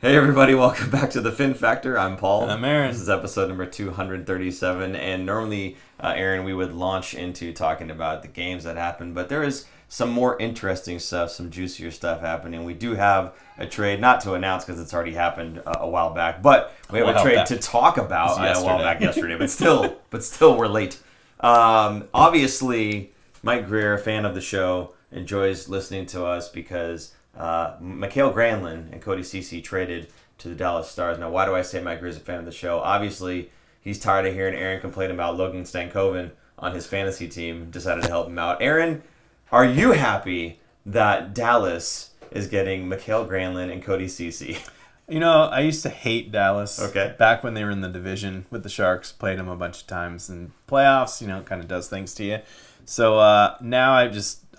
Hey everybody, welcome back to the Fin Factor. I'm Paul. And I'm Aaron. This is episode number 237, and normally, Aaron, we would launch into talking about the games that happened, but there is some more interesting stuff, some juicier stuff happening. We do have a trade, not to announce because it's already happened a while back, but we have a trade to talk about a while back yesterday, but still we're late. Obviously, Mike Grier, fan of the show, enjoys listening to us because Mikael Granlund and Cody Ceci traded to the Dallas Stars. Now, why do I say Mike Grier is a fan of the show? Obviously, he's tired of hearing Aaron complain about Logan Stankoven on his fantasy team. Decided to help him out. Aaron, are you happy that Dallas is getting Mikael Granlund and Cody Ceci? You know, I used to hate Dallas. Okay. Back when they were in the division with the Sharks, played them a bunch of times in playoffs. You know, it kind of does things to you. So now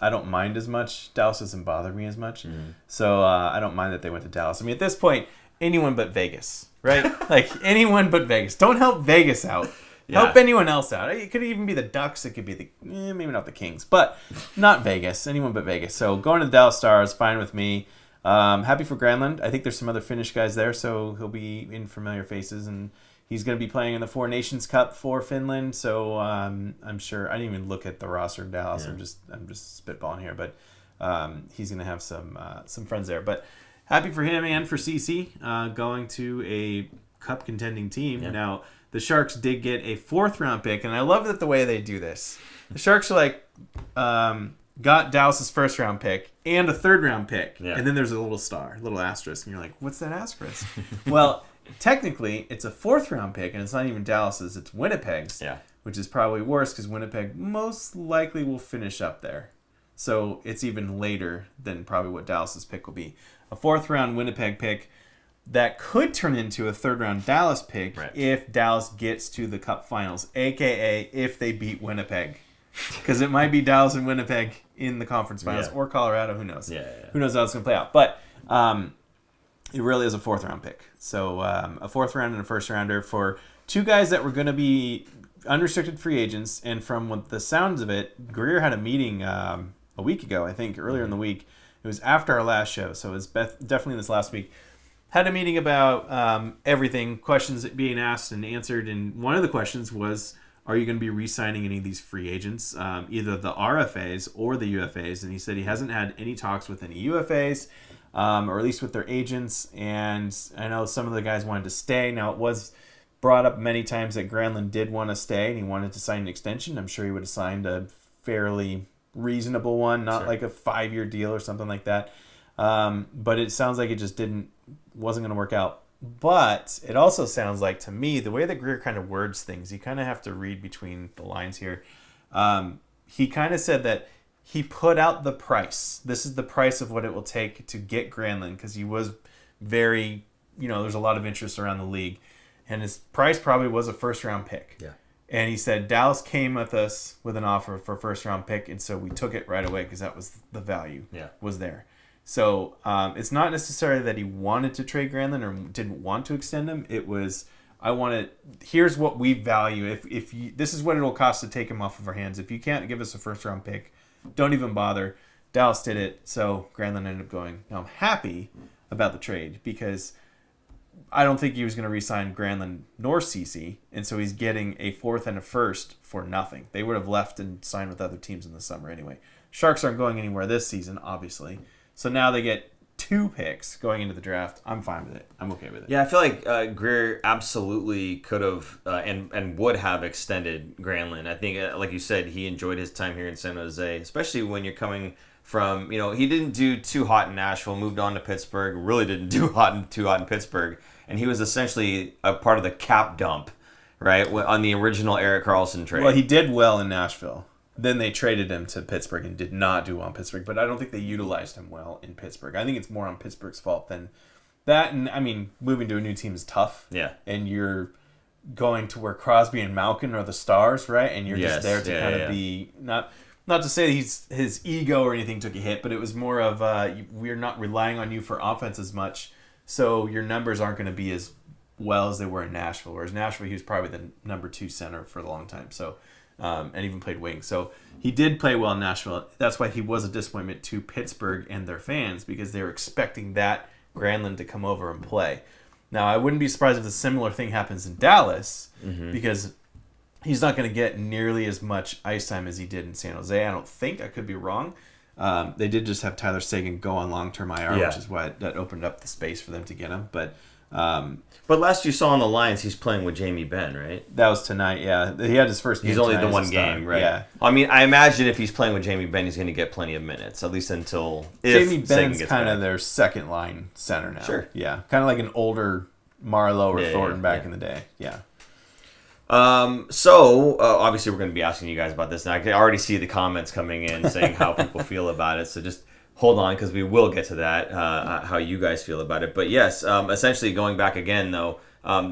I don't mind as much. Dallas doesn't bother me as much. Mm-hmm. So I don't mind that they went to Dallas. I mean, at this point, anyone but Vegas, right? Like, anyone but Vegas. Don't help Vegas out. Yeah. Help anyone else out. It could even be the Ducks. It could be maybe not the Kings, but not Vegas. Anyone but Vegas. So going to the Dallas Stars, fine with me. Happy for Granlund. I think there's some other Finnish guys there, so he'll be in familiar faces, and he's going to be playing in the Four Nations Cup for Finland. So I'm sure. I didn't even look at the roster of Dallas. Yeah. I'm just spitballing here, but he's going to have some friends there. But happy for him and for Ceci going to a cup contending team. Yeah. Now, the Sharks did get a 4th round pick, and I love that the way they do this. The Sharks are like got Dallas's 1st round pick and a 3rd round pick, yeah. And then there's a little star, little asterisk, and you're like, what's that asterisk? Well, technically, it's a 4th round pick, and it's not even Dallas's, it's Winnipeg's, yeah. Which is probably worse because Winnipeg most likely will finish up there. So it's even later than probably what Dallas's pick will be. A 4th round Winnipeg pick that could turn into a 3rd round Dallas pick, right, if Dallas gets to the Cup Finals, a.k.a. if they beat Winnipeg. Because it might be Dallas and Winnipeg in the conference finals, yeah, or Colorado, who knows? Yeah. Who knows how it's going to play out. But it really is a 4th round pick. So a 4th round and a 1st rounder for 2 guys that were going to be unrestricted free agents. And from what the sounds of it, Grier had a meeting a week ago, I think, earlier in the week. It was after our last show, so it was definitely this last week. Had a meeting about everything, questions being asked and answered. And one of the questions was, are you going to be re-signing any of these free agents, either the RFAs or the UFAs? And he said he hasn't had any talks with any UFAs, or at least with their agents. And I know some of the guys wanted to stay. Now, it was brought up many times that Granlund did want to stay and he wanted to sign an extension. I'm sure he would have signed a fairly reasonable one, not like a 5-year deal or something like that. But it sounds like it just wasn't going to work out. But it also sounds like, to me, the way that Grier kind of words things, you kind of have to read between the lines here. He kind of said that he put out the price. This is the price of what it will take to get Granlund, because he was very, there's a lot of interest around the league. And his price probably was a 1st round pick. Yeah. And he said, Dallas came with us with an offer for a 1st round pick, and so we took it right away because that was the value, was there. So it's not necessarily that he wanted to trade Granlund or didn't want to extend him. It was, here's what we value. If you, this is what it'll cost to take him off of our hands. If you can't give us a 1st round pick, don't even bother. Dallas did it, so Granlund ended up going. Now, I'm happy about the trade because I don't think he was going to re-sign Granlund nor Ceci, and so he's getting a 4th and a 1st for nothing. They would have left and signed with other teams in the summer anyway. Sharks aren't going anywhere this season, obviously. So now they get 2 picks going into the draft. I'm fine with it. I'm okay with it. Yeah, I feel like Grier absolutely could have and would have extended Granlund. I think, like you said, he enjoyed his time here in San Jose, especially when you're coming from, he didn't do too hot in Nashville, moved on to Pittsburgh, really didn't do too hot in Pittsburgh, and he was essentially a part of the cap dump, right, on the original Erik Karlsson trade. Well, he did well in Nashville. Then they traded him to Pittsburgh and did not do well in Pittsburgh. But I don't think they utilized him well in Pittsburgh. I think it's more on Pittsburgh's fault than that. And, I mean, moving to a new team is tough. Yeah. And you're going to where Crosby and Malkin are the stars, right? And you're just there to kind of be... Not to say that his ego or anything took a hit, but it was more of we're not relying on you for offense as much, so your numbers aren't going to be as well as they were in Nashville. Whereas Nashville, he was probably the number 2 center for a long time. So... and even played wing. So he did play well in Nashville. That's why he was a disappointment to Pittsburgh and their fans, because they were expecting that Granlund to come over and play. Now, I wouldn't be surprised if a similar thing happens in Dallas because he's not going to get nearly as much ice time as he did in San Jose. I don't think. I could be wrong. They did just have Tyler Seguin go on long-term IR, which is why that opened up the space for them to get him. But last you saw on the Lions, he's playing with Jamie Benn, right? that was tonight, yeah. He had his first game. He's only the tonight as one a star. game, right? Yeah. I mean, I imagine if he's playing with Jamie Benn, he's going to get plenty of minutes, at least until Jamie Seguin Benn's gets kind of back. their second-line center now. Sure. Yeah, kind of like an older Marlowe or Thornton back yeah. in the day. Yeah. So obviously we're going to be asking you guys about this, and I can already see the comments coming in saying how people feel about it. So just hold on, because we will get to that, how you guys feel about it. But yes, essentially going back again, though,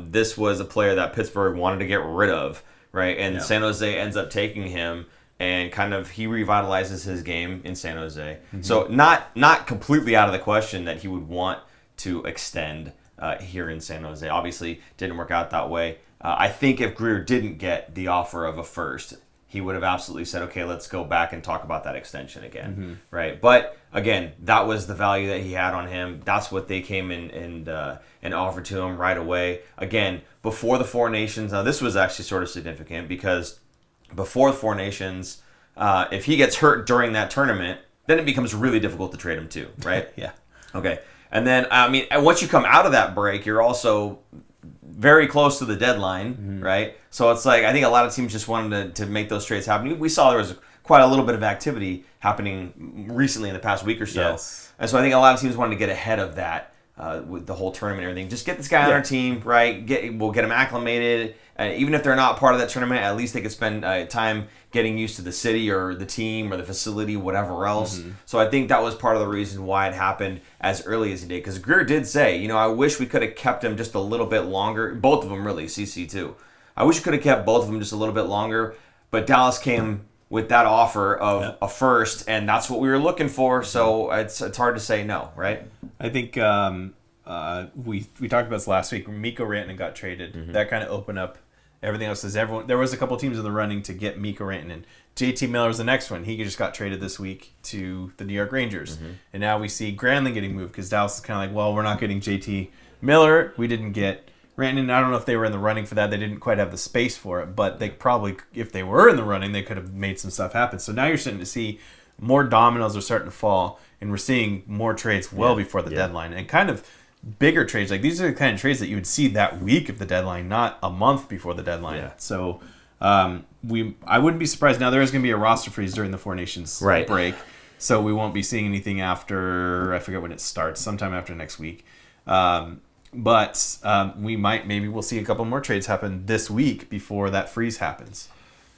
this was a player that Pittsburgh wanted to get rid of, right? And San Jose ends up taking him, and kind of he revitalizes his game in San Jose. So not completely out of the question that he would want to extend here in San Jose. Obviously, didn't work out that way. I think if Grier didn't get the offer of a first, he would have absolutely said, okay, let's go back and talk about that extension again, right? But again, that was the value that he had on him. That's what they came in and offered to him right away. Again, before the Four Nations, now this was actually sort of significant because before the Four Nations, if he gets hurt during that tournament, then it becomes really difficult to trade him too, right? Yeah. Okay. And then, I mean, once you come out of that break, you're also very close to the deadline, right? So it's like, I think a lot of teams just wanted to make those trades happen. We saw there was quite a little bit of activity happening recently in the past week or so. Yes. And so I think a lot of teams wanted to get ahead of that with the whole tournament and everything. Just get this guy on our team, right? We'll get him acclimated. Even if they're not part of that tournament, at least they could spend time getting used to the city or the team or the facility, whatever else. So I think that was part of the reason why it happened as early as he did. Because Grier did say, I wish we could have kept him just a little bit longer. Both of them, really, Ceci too. I wish we could have kept both of them just a little bit longer. But Dallas came with that offer of a first, and that's what we were looking for. So it's hard to say no, right? I think we talked about this last week. Mikko Rantanen got traded. That kind of opened up everything else. There was a couple teams in the running to get Mikko Rantanen. JT Miller's the next one. He just got traded this week to the New York Rangers. And now we see Granlund getting moved because Dallas is kind of like, well, we're not getting JT Miller. We didn't get Rantanen. I don't know if they were in the running for that. They didn't quite have the space for it. But they probably, if they were in the running, they could have made some stuff happen. So now you're starting to see more dominoes are starting to fall. And we're seeing more trades well before the deadline. And kind of bigger trades. Like these are the kind of trades that you would see that week of the deadline, not a month before the deadline. Yeah. So I wouldn't be surprised. Now there is going to be a roster freeze during the Four Nations break, so we won't be seeing anything after, I forget when it starts, sometime after next week. But maybe we'll see a couple more trades happen this week before that freeze happens.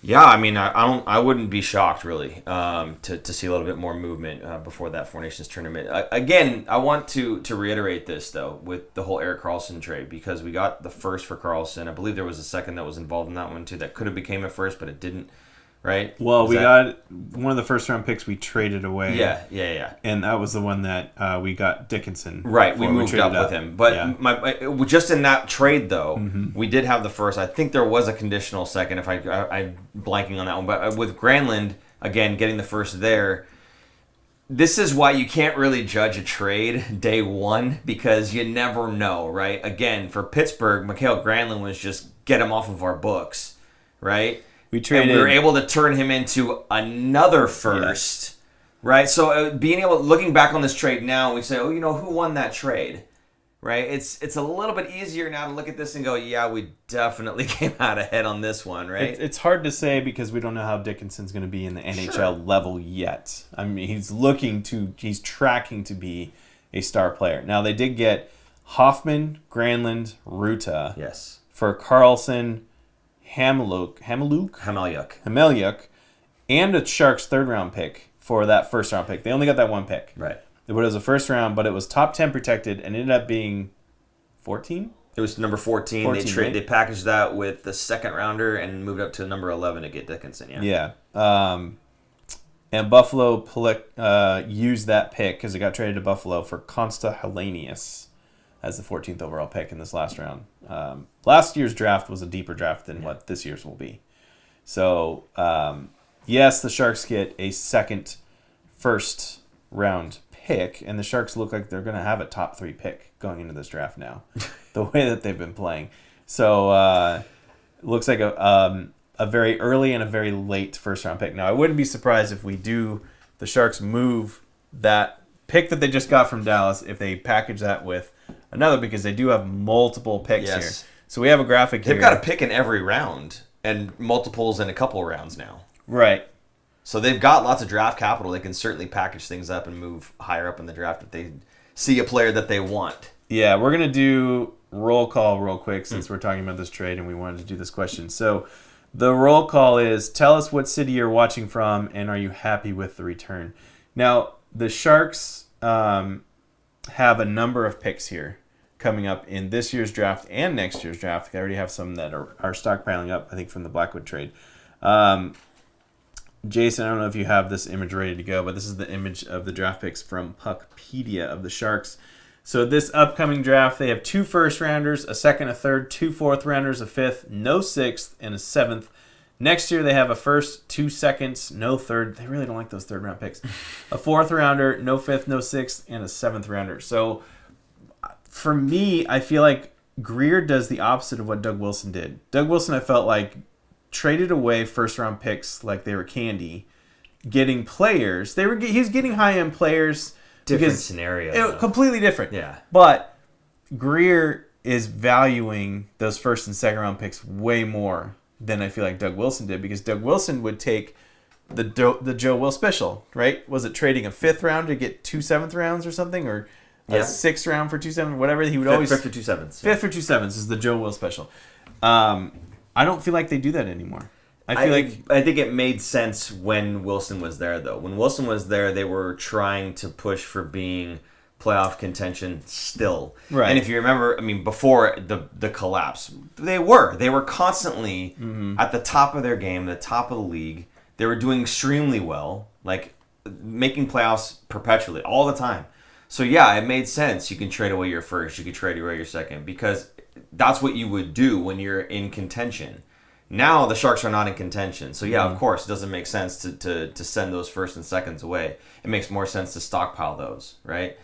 Yeah, I mean, I wouldn't be shocked really to see a little bit more movement before that Four Nations tournament. Again, I want to reiterate this though with the whole Erik Karlsson trade because we got the first for Karlsson. I believe there was a second that was involved in that one too that could have became a first, but it didn't. Right? Well, got one of the first round picks we traded away. Yeah. And that was the one that we got Dickinson. Right, we moved up with him. But just in that trade, though, we did have the first. I think there was a conditional second, if I'm blanking on that one. But with Granlund, again, getting the first there, this is why you can't really judge a trade day one because you never know, right? Again, for Pittsburgh, Mikael Granlund was just get him off of our books, right? We were able to turn him into another first, right? So looking back on this trade now, we say, who won that trade, right? It's a little bit easier now to look at this and go, yeah, we definitely came out ahead on this one, right? It's hard to say because we don't know how Dickinson's going to be in the NHL level yet. I mean, he's tracking to be a star player. Now, they did get Hoffman, Granlund, Ruta. Yes. For Karlsson, Hameliuk, and a Sharks third-round pick for that first-round pick. They only got that one pick. Right. It was a first round, but it was top 10 protected and ended up being 14? It was number 14. They packaged that with the second rounder and moved up to number 11 to get Dickinson, Yeah. And Buffalo used that pick because it got traded to Buffalo for Consta Hellenius as the 14th overall pick in this last round. Last year's draft was a deeper draft than what this year's will be. So, yes, the Sharks get a second first-round pick, and the Sharks look like they're going to have a top 3 pick going into this draft now, the way that they've been playing. So it looks like a very early and a very late first-round pick. Now, I wouldn't be surprised if the Sharks move that pick that they just got from Dallas, if they package that with another, because they do have multiple picks here. So we have a graphic here. They've got a pick in every round and multiples in a couple of rounds now. Right. So they've got lots of draft capital. They can certainly package things up and move higher up in the draft if they see a player that they want. Yeah, we're going to do roll call real quick since we're talking about this trade and we wanted to do this question. So the roll call is, tell us what city you're watching from and are you happy with the return? Now, the Sharks have a number of picks here coming up in this year's draft and next year's draft. They already have some that are stockpiling up, I think, from the Blackwood trade. Jason, I don't know if you have this image ready to go, but this is the image of the draft picks from Puckpedia of the Sharks. So this upcoming draft, they have 2 first-rounders, a second, a third, 2 fourth-rounders, a fifth, no sixth, and a seventh. Next year, they have a first, 2 seconds, no third. They really don't like those third-round picks. A fourth-rounder, no fifth, no sixth, and a seventh-rounder. So for me, I feel like Grier does the opposite of what Doug Wilson did. Doug Wilson, I felt like, traded away first-round picks like they were candy, getting players. He was getting high-end players. Different scenario. Completely different. Yeah. But Grier is valuing those first and second-round picks way more than I feel like Doug Wilson did, because Doug Wilson would take the Joe Will special, right? Was it trading a 5th round to get 2 7th rounds or something, or a 6th round for 2 7th, whatever? He would always 5th for 2 7ths. 5th for 2 7ths is the Joe Will special. I don't feel like they do that anymore. I think it made sense when Wilson was there, though. When Wilson was there, they were trying to push for being playoff contention still. Right. And if you remember, I mean, before the collapse, they were constantly at the top of their game, the top of the league. They were doing extremely well, like making playoffs perpetually, all the time. So yeah, it made sense. You can trade away your first, you can trade away your second, because that's what you would do when you're in contention. Now the Sharks are not in contention. So yeah, of course, it doesn't make sense to send those first and seconds away. It makes more sense to stockpile those, right?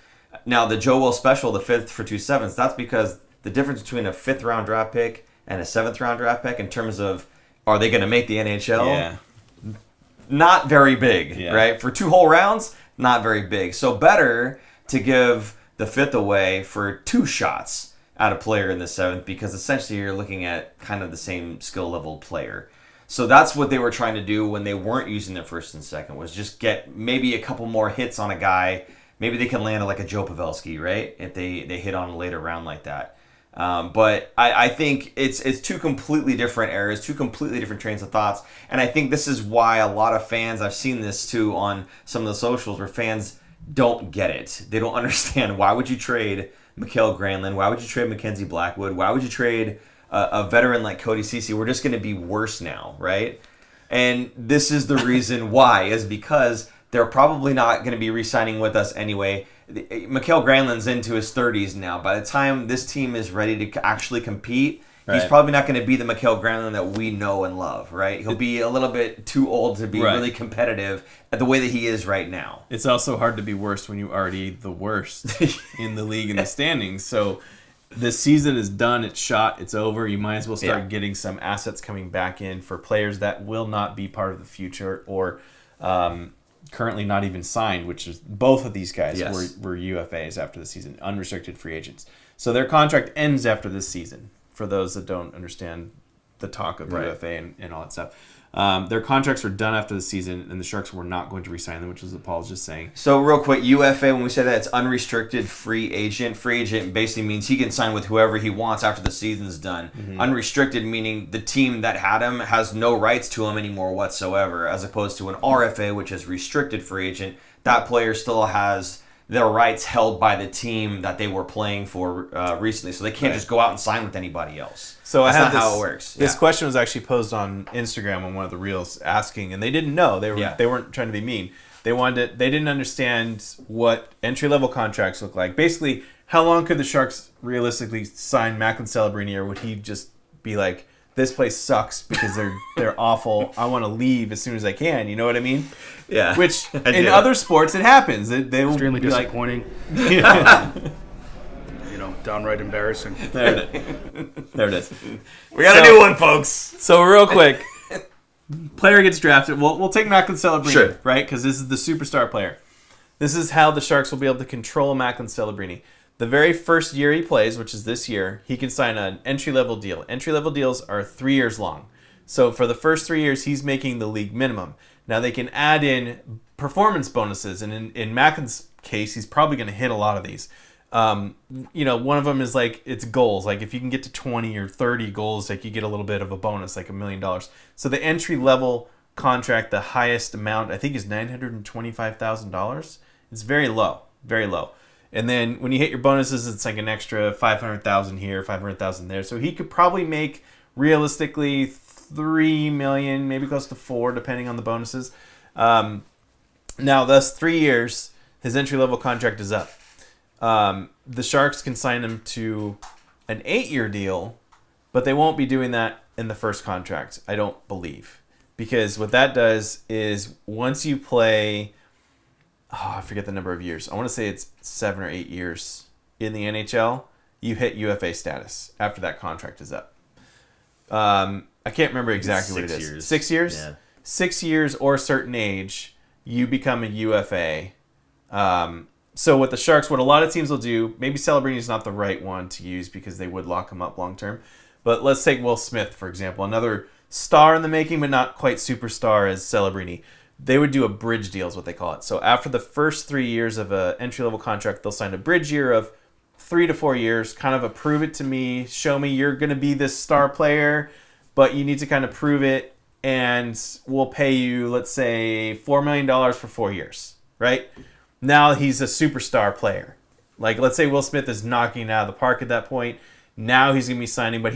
Now the Joe Will special, the 5th for 2 7ths, that's because the difference between a 5th round draft pick and a 7th round draft pick in terms of, are they going to make the NHL? Yeah. Not very big, right? For 2 whole rounds, not very big. So better to give the 5th away for 2 shots at a player in the 7th, because essentially you're looking at kind of the same skill level player. So that's what they were trying to do when they weren't using their first and second, was just get maybe a couple more hits on a guy. Maybe they can land like a Joe Pavelski, right? If they hit on a later round like that. But I think it's 2 completely different eras, 2 completely different trains of thoughts. And I think this is why a lot of fans, I've seen this too on some of the socials, where fans don't get it. They don't understand, why would you trade Mikael Granlund? Why would you trade Mackenzie Blackwood? Why would you trade a veteran like Cody Ceci? We're just going to be worse now, right? And this is the reason why, is because they're probably not going to be re-signing with us anyway. Mikael Granlund's into his 30s now. By the time this team is ready to actually compete, he's probably not going to be the Mikael Granlund that we know and love, right? He'll be a little bit too old to be really competitive at the way that he is right now. It's also hard to be worse when you're already the worst in the league in the standings. So this season is done. It's shot. It's over. You might as well start getting some assets coming back in for players that will not be part of the future, or currently not even signed, which is both of these guys were UFAs after the season, unrestricted free agents. So their contract ends after this season, for those that don't understand the talk of UFA and all that stuff. Their contracts were done after the season, and the Sharks were not going to re-sign them, which is what Paul's just saying. So real quick, UFA, when we say that, it's unrestricted free agent. Free agent basically means he can sign with whoever he wants after the season's done. Unrestricted meaning the team that had him has no rights to him anymore whatsoever, as opposed to an RFA, which is restricted free agent. That player still has their rights held by the team that they were playing for recently, so they can't just go out and sign with anybody else. So that's not how it works. This question was actually posed on Instagram on one of the reels, asking, and they didn't know. They weren't trying to be mean. They didn't understand what entry level contracts look like. Basically, how long could the Sharks realistically sign Macklin Celebrini, or would he just be like, this place sucks because they're awful. I want to leave as soon as I can. You know what I mean? Yeah. Which in other sports it happens. They will Extremely be disappointing. Yeah. Downright embarrassing. There it is. We got a new one, folks. So real quick, player gets drafted. We'll take Macklin Celebrini, Sure. right? Because this is the superstar player. This is how the Sharks will be able to control Macklin Celebrini. The very first year he plays, which is this year, he can sign an entry-level deal. Entry-level deals are 3 years long. So for the first 3 years, he's making the league minimum. Now they can add in performance bonuses, and in Macklin's case, he's probably going to hit a lot of these. One of them is like it's goals. Like if you can get to 20 or 30 goals, like you get a little bit of a bonus, like $1 million. So the entry-level contract, the highest amount, I think, is $925,000. It's very low, very low. And then when you hit your bonuses, it's like an extra $500,000 here, $500,000 there. So he could probably make realistically $3 million, maybe close to $4 million, depending on the bonuses. Now, thus 3 years, his entry-level contract is up. The Sharks can sign him to an 8-year deal, but they won't be doing that in the first contract, I don't believe. Because what that does is once you play, I forget the number of years. I want to say it's 7 or 8 years in the NHL, you hit UFA status after that contract is up. I can't remember exactly what it is. 6 years. 6 years? Yeah. 6 years or a certain age, you become a UFA. So what the Sharks, what a lot of teams will do, maybe Celebrini is not the right one to use because they would lock him up long term. But let's take Will Smith, for example, another star in the making, but not quite superstar as Celebrini. They would do a bridge deal is what they call it. So after the first 3 years of an entry-level contract, they'll sign a bridge year of 3 to 4 years, kind of a prove it to me, show me you're going to be this star player, but you need to kind of prove it, and we'll pay you, let's say, $4 million for 4 years, right? Now he's a superstar player. Like, let's say Will Smith is knocking it out of the park at that point. Now he's going to be signing, but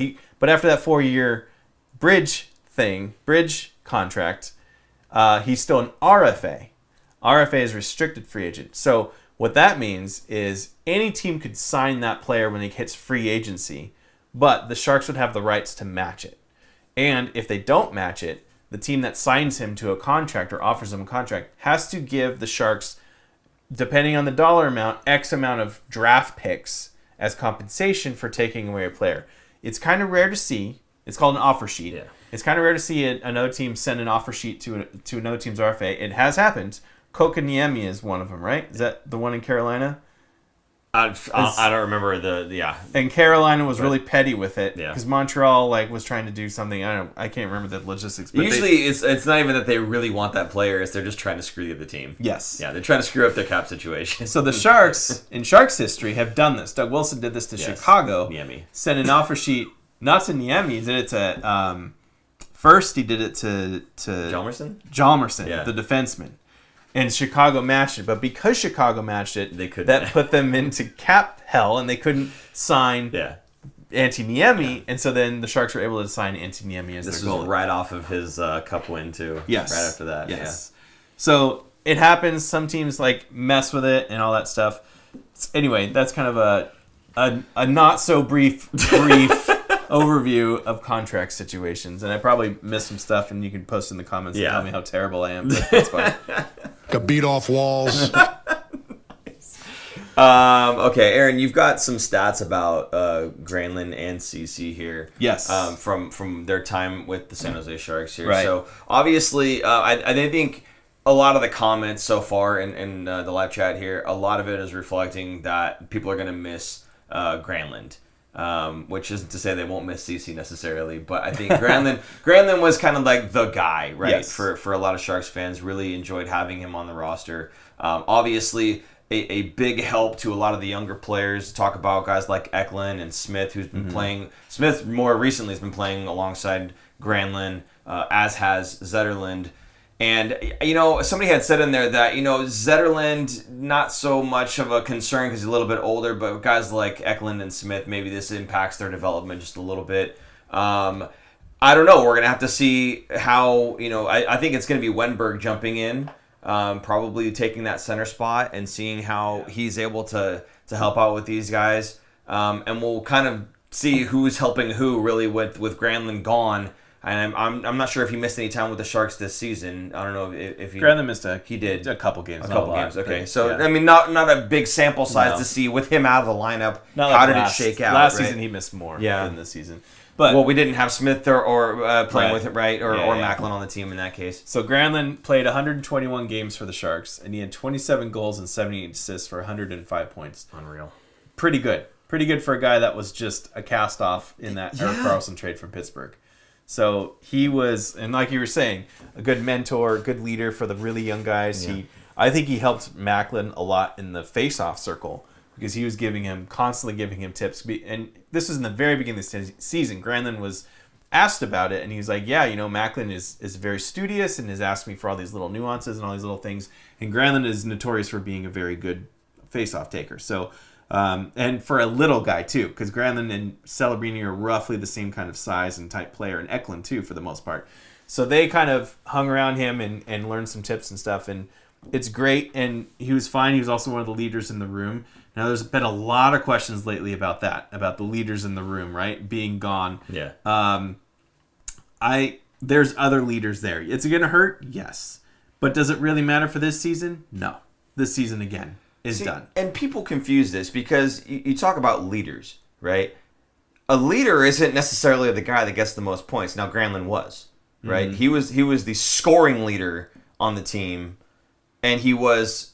after that 4-year bridge contract, he's still an RFA. RFA is restricted free agent. So what that means is any team could sign that player when he hits free agency, but the Sharks would have the rights to match it. And if they don't match it, the team that signs him to a contract or offers him a contract has to give the Sharks, depending on the dollar amount, X amount of draft picks as compensation for taking away a player. It's kind of rare to see. It's called an offer sheet. Yeah. It's kind of rare to see another team send an offer sheet to another team's RFA. It has happened. Kotkaniemi is one of them, right? Is that the one in Carolina? I don't remember yeah. And Carolina was really petty with it Yeah. because Montreal was trying to do something. I can't remember the logistics. But Usually it's not even that they really want that player; it's they're just trying to screw the other team. Yes. Yeah, they're trying to screw up their cap situation. So the Sharks, in Sharks history, have done this. Doug Wilson did this to Chicago. Niemi. Sent an offer sheet, not to Niemi. He did it to, first he did it to Hjalmarsson, the defenseman. And Chicago matched it. But because Chicago matched it, that put them into cap hell, and they couldn't sign Antti Niemi. And so then the Sharks were able to sign Antti Niemi as their goalie. This was right off of his cup win, too. Yes. Right after that. Yes. Yeah. So it happens. Some teams mess with it and all that stuff. Anyway, that's kind of a not so brief overview of contract situations. And I probably missed some stuff, and you can post in the comments and tell me how terrible I am. But that's fine. Got beat off walls. Okay, Aaron, you've got some stats about Granlund and Ceci here. Yes. From their time with the San Jose Sharks here. Right. So obviously, I think a lot of the comments so far in the live chat here, a lot of it is reflecting that people are going to miss Granlund. Which isn't to say they won't miss Ceci necessarily, but I think Granlund was kind of like the guy, right? Yes. For a lot of Sharks fans, really enjoyed having him on the roster. Obviously, a big help to a lot of the younger players. Talk about guys like Eklund and Smith, who's been playing. Smith more recently has been playing alongside Granlund, as has Zetterlund. And, somebody had said in there that, Zetterlund, not so much of a concern because he's a little bit older, but guys like Eklund and Smith, maybe this impacts their development just a little bit. I don't know. We're going to have to see how, I think it's going to be Wenberg jumping in, probably taking that center spot and seeing how he's able to help out with these guys. And we'll kind of see who's helping who really with Granlund gone. And I'm not sure if he missed any time with the Sharks this season. I don't know if he... Granlund missed he did a couple games. A couple games, okay. But, so, yeah. I mean, not a big sample size to see with him out of the lineup. How did it shake out? Last season he missed more than this season. But well, we didn't have Smith or playing with it, right? Or Yeah. Macklin on the team in that case. So Granlund played 121 games for the Sharks, and he had 27 goals and 78 assists for 105 points. Unreal. Pretty good. Pretty good for a guy that was just a cast-off in that Erik Karlsson trade from Pittsburgh. So he was, and like you were saying, a good mentor, good leader for the really young guys. Yeah. I think he helped Macklin a lot in the face-off circle because he was constantly giving him tips. And this was in the very beginning of the season. Granlund was asked about it, and he was like, yeah, Macklin is very studious and has asked me for all these little nuances and all these little things. And Granlund is notorious for being a very good face-off taker. So, and for a little guy, too, because Granlund and Celebrini are roughly the same kind of size and type player, and Eklund, too, for the most part. So they kind of hung around him and learned some tips and stuff, and it's great, and he was fine. He was also one of the leaders in the room. Now, there's been a lot of questions lately about that, about the leaders in the room, right, being gone. Yeah. There's other leaders there. Is it going to hurt? Yes. But does it really matter for this season? No. This season, again, is done. And people confuse this because you talk about leaders, right? A leader isn't necessarily the guy that gets the most points. Now, Granlund was, right? Mm-hmm. He was the scoring leader on the team, and he was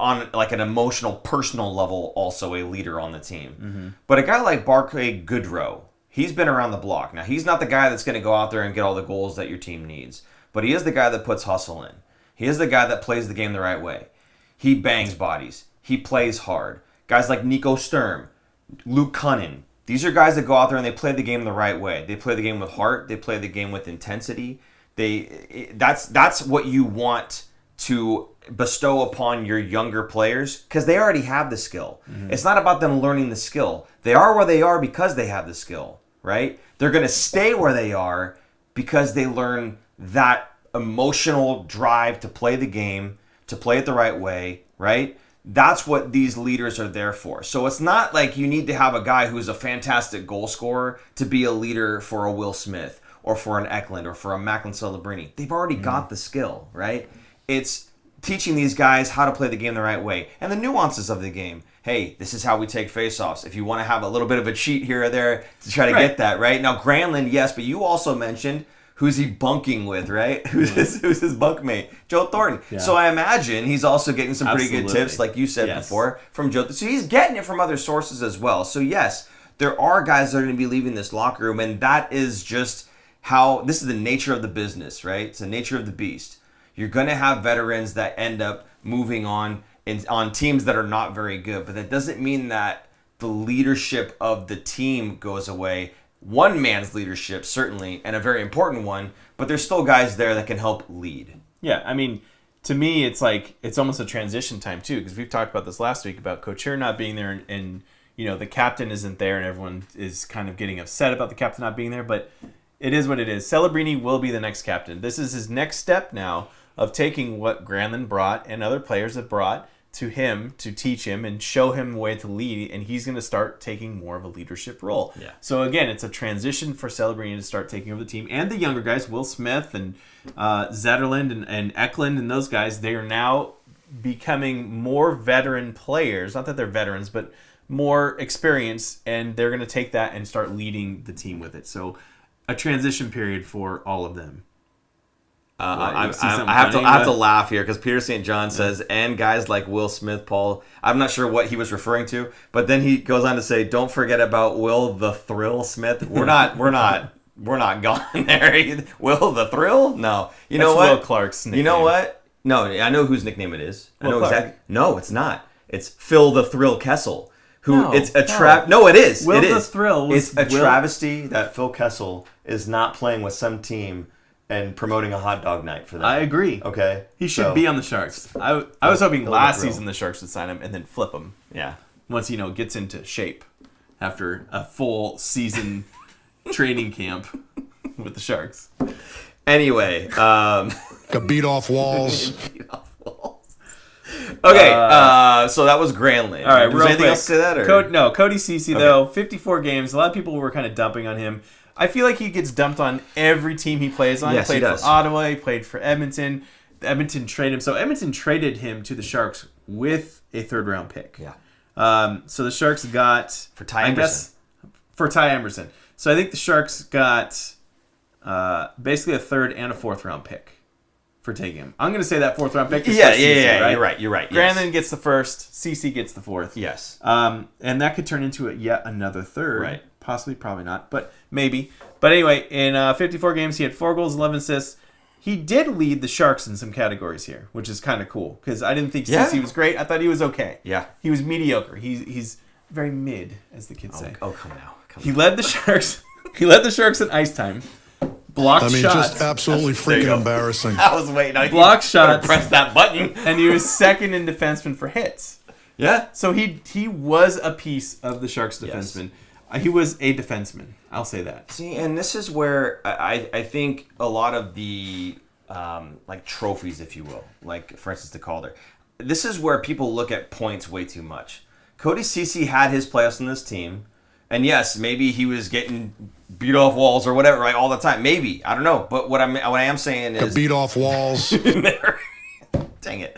on like an emotional, personal level also a leader on the team. Mm-hmm. But a guy like Barclay Goodrow, he's been around the block. Now, he's not the guy that's going to go out there and get all the goals that your team needs, but he is the guy that puts hustle in. He is the guy that plays the game the right way. He bangs bodies. He plays hard. Guys like Nico Sturm, Luke Cunnin, these are guys that go out there and they play the game the right way. They play the game with heart. They play the game with intensity. That's what you want to bestow upon your younger players because they already have the skill. Mm-hmm. It's not about them learning the skill. They are where they are because they have the skill, right? They're going to stay where they are because they learn that emotional drive to play the game, to play it the right way, right? That's what these leaders are there for. So it's not like you need to have a guy who's a fantastic goal scorer to be a leader for a Will Smith or for an Eklund or for a Macklin Celebrini. They've already got the skill, right? It's teaching these guys how to play the game the right way and the nuances of the game. Hey, this is how we take faceoffs. If you want to have a little bit of a cheat here or there to try to get that, right? Now, Granlund, yes, but you also mentioned who's he bunking with, right? Who's his bunkmate? Joe Thornton. Yeah. So I imagine he's also getting some pretty good tips, like you said before, from Joe. So he's getting it from other sources as well. So yes, there are guys that are going to be leaving this locker room, and that is just how, this is the nature of the business, right? It's the nature of the beast. You're going to have veterans that end up moving on teams that are not very good, but that doesn't mean that the leadership of the team goes away. One man's leadership, certainly, and a very important one, but there's still guys there that can help lead. Yeah, I mean, to me, it's like, it's almost a transition time, too, because we've talked about this last week about Couture not being there, and the captain isn't there, and everyone is kind of getting upset about the captain not being there, but it is what it is. Celebrini will be the next captain. This is his next step now of taking what Granlund brought and other players have brought to him to teach him and show him a way to lead, and he's going to start taking more of a leadership role. Yeah. So again, it's a transition for Celebrini to start taking over the team, and the younger guys, Will Smith and Zetterlund and Eklund and those guys, they are now becoming more veteran players. Not that they're veterans, but more experienced, and they're going to take that and start leading the team with it. So a transition period for all of them. I have to laugh here because Peter St. John says, and guys like Will Smith, Paul. I'm not sure what he was referring to, but then he goes on to say, "Don't forget about Will the Thrill Smith." We're not gone there. Will the Thrill? No. You know what? Will Clark's nickname. You know what? No, I know whose nickname it is. I know Clark. exactly. No, it's not. It's Phil the Thrill Kessel. No, it's a trap. No, it is. Will it the is. Thrill was It's a travesty that Phil Kessel is not playing with some team and promoting a hot dog night for them. I agree. Okay. He should be on the Sharks. I was hoping last season the Sharks would sign him and then flip him. Yeah. Once he gets into shape after a full season training camp with the Sharks. Anyway, Could beat off walls. Okay, so that was Granlund. All right, was real anything quick. else to that? Or? Cody Ceci, though, 54 games. A lot of people were kind of dumping on him. I feel like he gets dumped on every team he plays on. Yes, he he played does. for Ottawa. He played for Edmonton. Edmonton traded him. So Edmonton traded him to the Sharks with a third-round pick. Yeah. So the Sharks got... For Ty Emberson. For Ty Emberson. So I think the Sharks got basically a third and a fourth-round pick for taking him. I'm going to say that fourth-round pick is Yeah, for CC, right? You're right. Yes. Granlund gets the first. CC gets the fourth. Yes. And that could turn into yet another third. Right. Possibly, probably not, but maybe. But anyway, in 54 games, he had 4 goals, 11 assists. He did lead the Sharks in some categories here, which is kind of cool because I didn't think CC was great. I thought he was okay. Yeah. He was mediocre. He's very mid, as the kids say. Oh, come now. He led the Sharks. He led the Sharks in ice time. Blocked shots. just absolutely freaking embarrassing. I was waiting. Blocked shots. Press that button. And he was second in defenseman for hits. Yeah. So he was a piece of the Sharks defenseman. He was a defenseman. I'll say that. See, and this is where I think a lot of the like trophies, if you will, like for instance the Calder, this is where people look at points way too much. Cody Ceci had his playoffs on this team, and yes, maybe he was getting beat off walls or whatever, right, all the time. Maybe, I don't know. But what I am saying is Beat off walls. Dang it.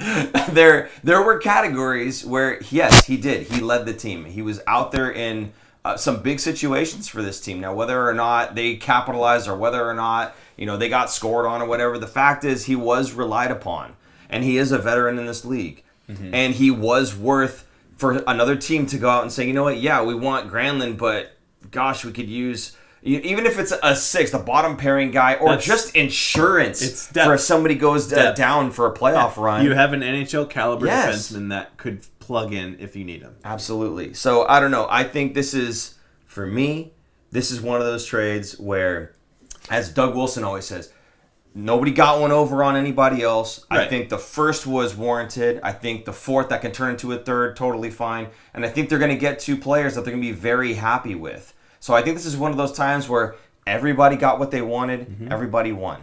There were categories where, yes, he did. He led the team. He was out there in some big situations for this team. Now, whether or not they capitalized or whether or not, they got scored on or whatever, the fact is he was relied upon. And he is a veteran in this league. Mm-hmm. And he was worth for another team to go out and say, you know what, yeah, we want Granlund, but gosh, we could use... Even if it's a sixth, a bottom pairing guy, or just insurance for if somebody goes down for a playoff run. You have an NHL caliber defenseman that could plug in if you need him. Absolutely. So, I don't know. I think this is, for me, this is one of those trades where, as Doug Wilson always says, nobody got one over on anybody else. Right. I think the first was warranted. I think the fourth that can turn into a third, totally fine. And I think they're going to get 2 players that they're going to be very happy with. So I think this is one of those times where everybody got what they wanted. Mm-hmm. Everybody won.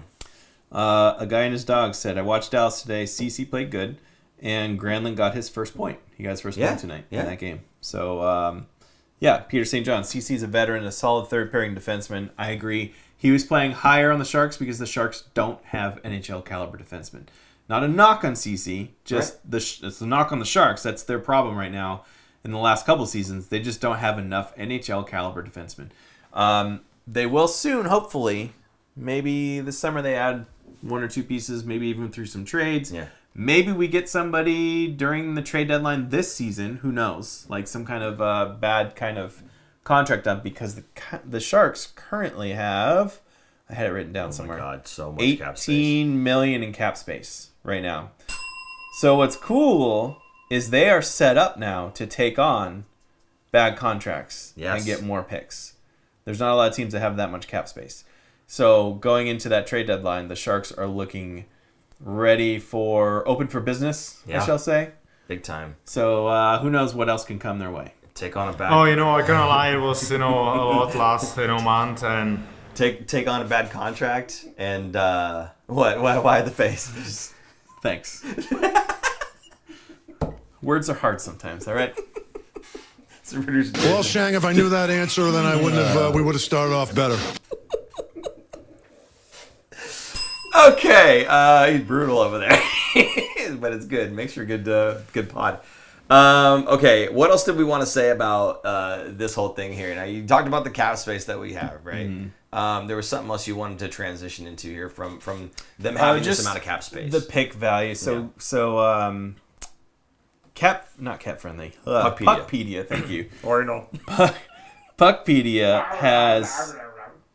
A guy and his dog said, I watched Dallas today. Ceci played good, and Granlund got his first point. He got his first point tonight in that game. So, Peter St. John. Ceci's a veteran, a solid third-pairing defenseman. I agree. He was playing higher on the Sharks because the Sharks don't have NHL caliber defensemen. Not a knock on Ceci, just it's a knock on the Sharks. That's their problem right now. In the last couple seasons, they just don't have enough NHL caliber defensemen. They will soon, hopefully. Maybe this summer they add 1 or 2 pieces, maybe even through some trades. Yeah. Maybe we get somebody during the trade deadline this season. Who knows? Like some kind of bad kind of contract up because the Sharks currently have, I had it written down somewhere. Oh my God, so much cap space. $18 million in cap space right now. So what's cool is they are set up now to take on bad contracts and get more picks. There's not a lot of teams that have that much cap space. So going into that trade deadline, the Sharks are looking ready for open for business, I shall say. Big time. So who knows what else can come their way. Take on a bad... Oh, I can't lie, it was, a lot last, month and... Take on a bad contract and, what? Why the face? Thanks. Words are hard sometimes, all right? Well, Shang, if I knew that answer, then I wouldn't have. We would have started off better. Okay, he's brutal over there, but it's good. Makes for good pod. Okay, what else did we want to say about this whole thing here? Now, you talked about the cap space that we have, right? Mm-hmm. There was something else you wanted to transition into here from them having this amount of cap space. The pick value. Not cap friendly. Puckpedia. Thank you. Or no. Puckpedia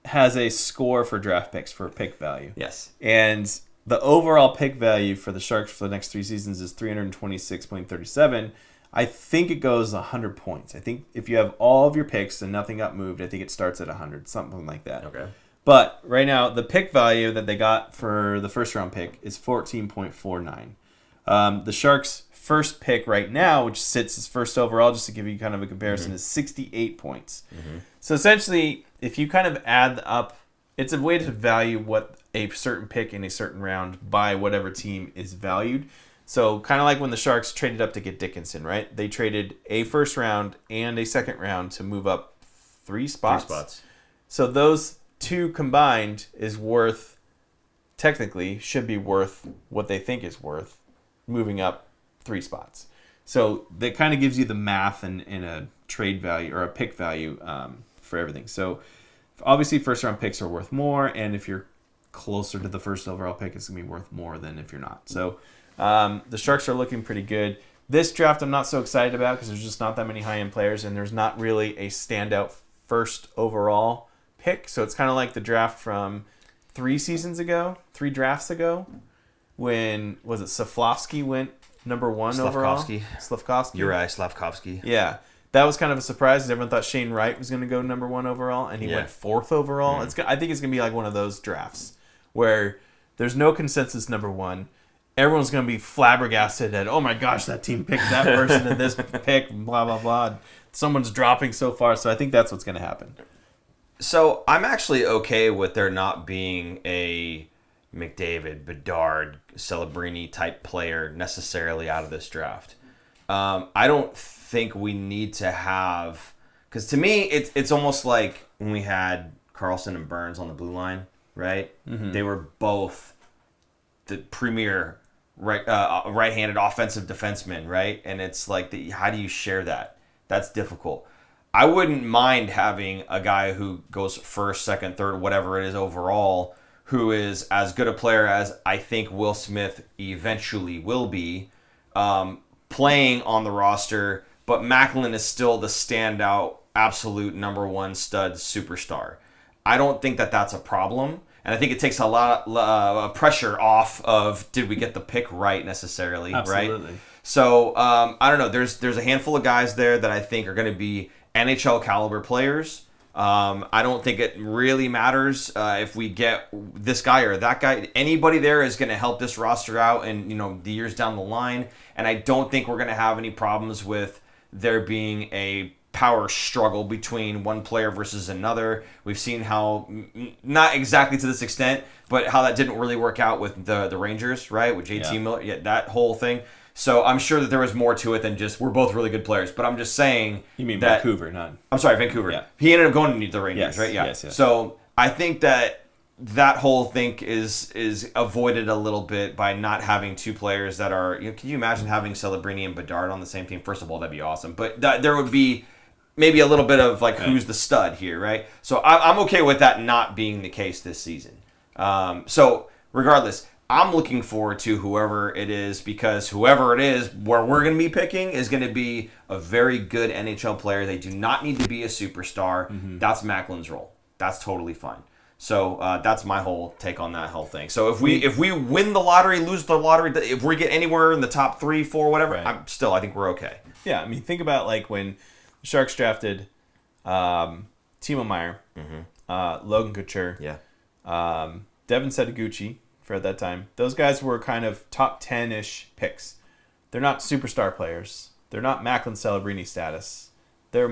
has a score for draft picks for pick value. Yes. And the overall pick value for the Sharks for the next 3 seasons is 326.37. I think it goes 100 points. I think if you have all of your picks and nothing got moved, I think it starts at 100, something like that. Okay. But right now, the pick value that they got for the first round pick is 14.49. The Sharks' first pick right now, which sits as first overall, just to give you kind of a comparison, is 68 points. Mm-hmm. So essentially, if you kind of add up, it's a way to value what a certain pick in a certain round by whatever team is valued. So kind of like when the Sharks traded up to get Dickinson, right? They traded a first round and a second round to move up 3 spots. So those two combined is worth, technically, should be worth what they think is worth, moving up 3 spots. So that kind of gives you the math and a trade value or a pick value for everything. So obviously first round picks are worth more, and if you're closer to the first overall pick, it's going to be worth more than if you're not. So the Sharks are looking pretty good. This draft I'm not so excited about because there's just not that many high-end players, and there's not really a standout first overall pick. So it's kind of like the draft from 3 drafts ago, when, was it Saflovsky went number 1 overall? Slavkovsky. Uri Slavkovsky. Yeah. That was kind of a surprise because everyone thought Shane Wright was going to go number 1 overall, and he went 4th overall. I think it's going to be like one of those drafts where there's no consensus number 1. Everyone's going to be flabbergasted at, oh my gosh, that team picked that person in this pick, blah, blah, blah. Someone's dropping so far, so I think that's what's going to happen. So I'm actually okay with there not being a McDavid, Bedard, Celebrini type player necessarily out of this draft. I don't think we need to have, because to me it's almost like when we had Carlson and Burns on the blue line, right? Mm-hmm. They were both the premier right-handed offensive defensemen, right? And it's like, how do you share that? That's difficult. I wouldn't mind having a guy who goes first, second, third, whatever it is overall, who is as good a player as I think Will Smith eventually will be, playing on the roster, but Macklin is still the standout, absolute number 1 stud superstar. I don't think that that's a problem, and I think it takes a lot of pressure off of did we get the pick right necessarily, Absolutely. Right? So I don't know. There's a handful of guys there that I think are going to be NHL caliber players. I don't think it really matters if we get this guy or that guy. Anybody there is going to help this roster out, and the years down the line. And I don't think we're going to have any problems with there being a power struggle between one player versus another. We've seen how, not exactly to this extent, but how that didn't really work out with the Rangers, right? With JT Miller, that whole thing. So I'm sure that there was more to it than just we're both really good players. But I'm just saying. You mean that, Vancouver, not? I'm sorry, Vancouver. Yeah. He ended up going to the Rangers, right? Yeah. Yes. So I think that whole thing is avoided a little bit by not having 2 players that are. Can you imagine having Celebrini and Bedard on the same team? First of all, that'd be awesome. But there would be maybe a little bit of like who's the stud here, right? So I'm okay with that not being the case this season. So regardless, I'm looking forward to whoever it is, because whoever it is, where we're going to be picking is going to be a very good NHL player. They do not need to be a superstar. Mm-hmm. That's Macklin's role. That's totally fine. So that's my whole take on that whole thing. So if we win the lottery, lose the lottery, if we get anywhere in the top 3, 4, whatever, I think we're okay. Yeah, I mean, think about like when the Sharks drafted Timo Meier, Logan Couture, Devin Setaguchi. For at that time, those guys were kind of top 10-ish picks. They're not superstar players. They're not Macklin Celebrini status. They're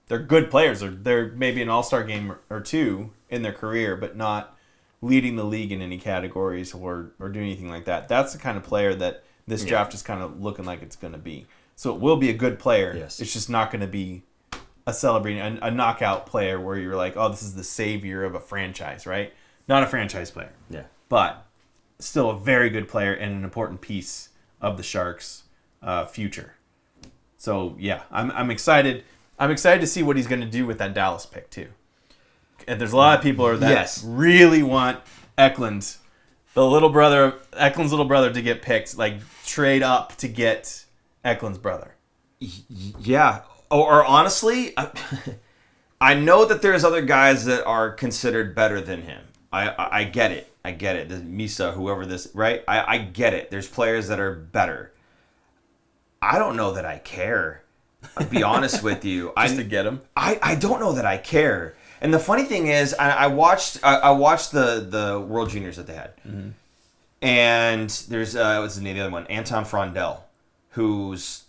good players. They're maybe an all-star game or 2 in their career, but not leading the league in any categories or doing anything like that. That's the kind of player that this draft is kind of looking like it's going to be. So it will be a good player. Yes. It's just not going to be a Celebrini, a knockout player where you're like, oh, this is the savior of a franchise, right? Not a franchise player. Yeah. But still a very good player and an important piece of the Sharks' future. So, yeah, I'm excited. I'm excited to see what he's going to do with that Dallas pick, too. And there's a lot of people that really want Eklund's little brother, to get picked, like trade up to get Eklund's brother. Yeah. Or honestly, I know that there's other guys that are considered better than him. I get it. The Misa, whoever this, right? I get it. There's players that are better. I don't know that I care. I'll be honest with you. Just to get him? I don't know that I care. And the funny thing is, I watched the World Juniors that they had. Mm-hmm. And there's, what's the name of the other one? Anton Frondel, who's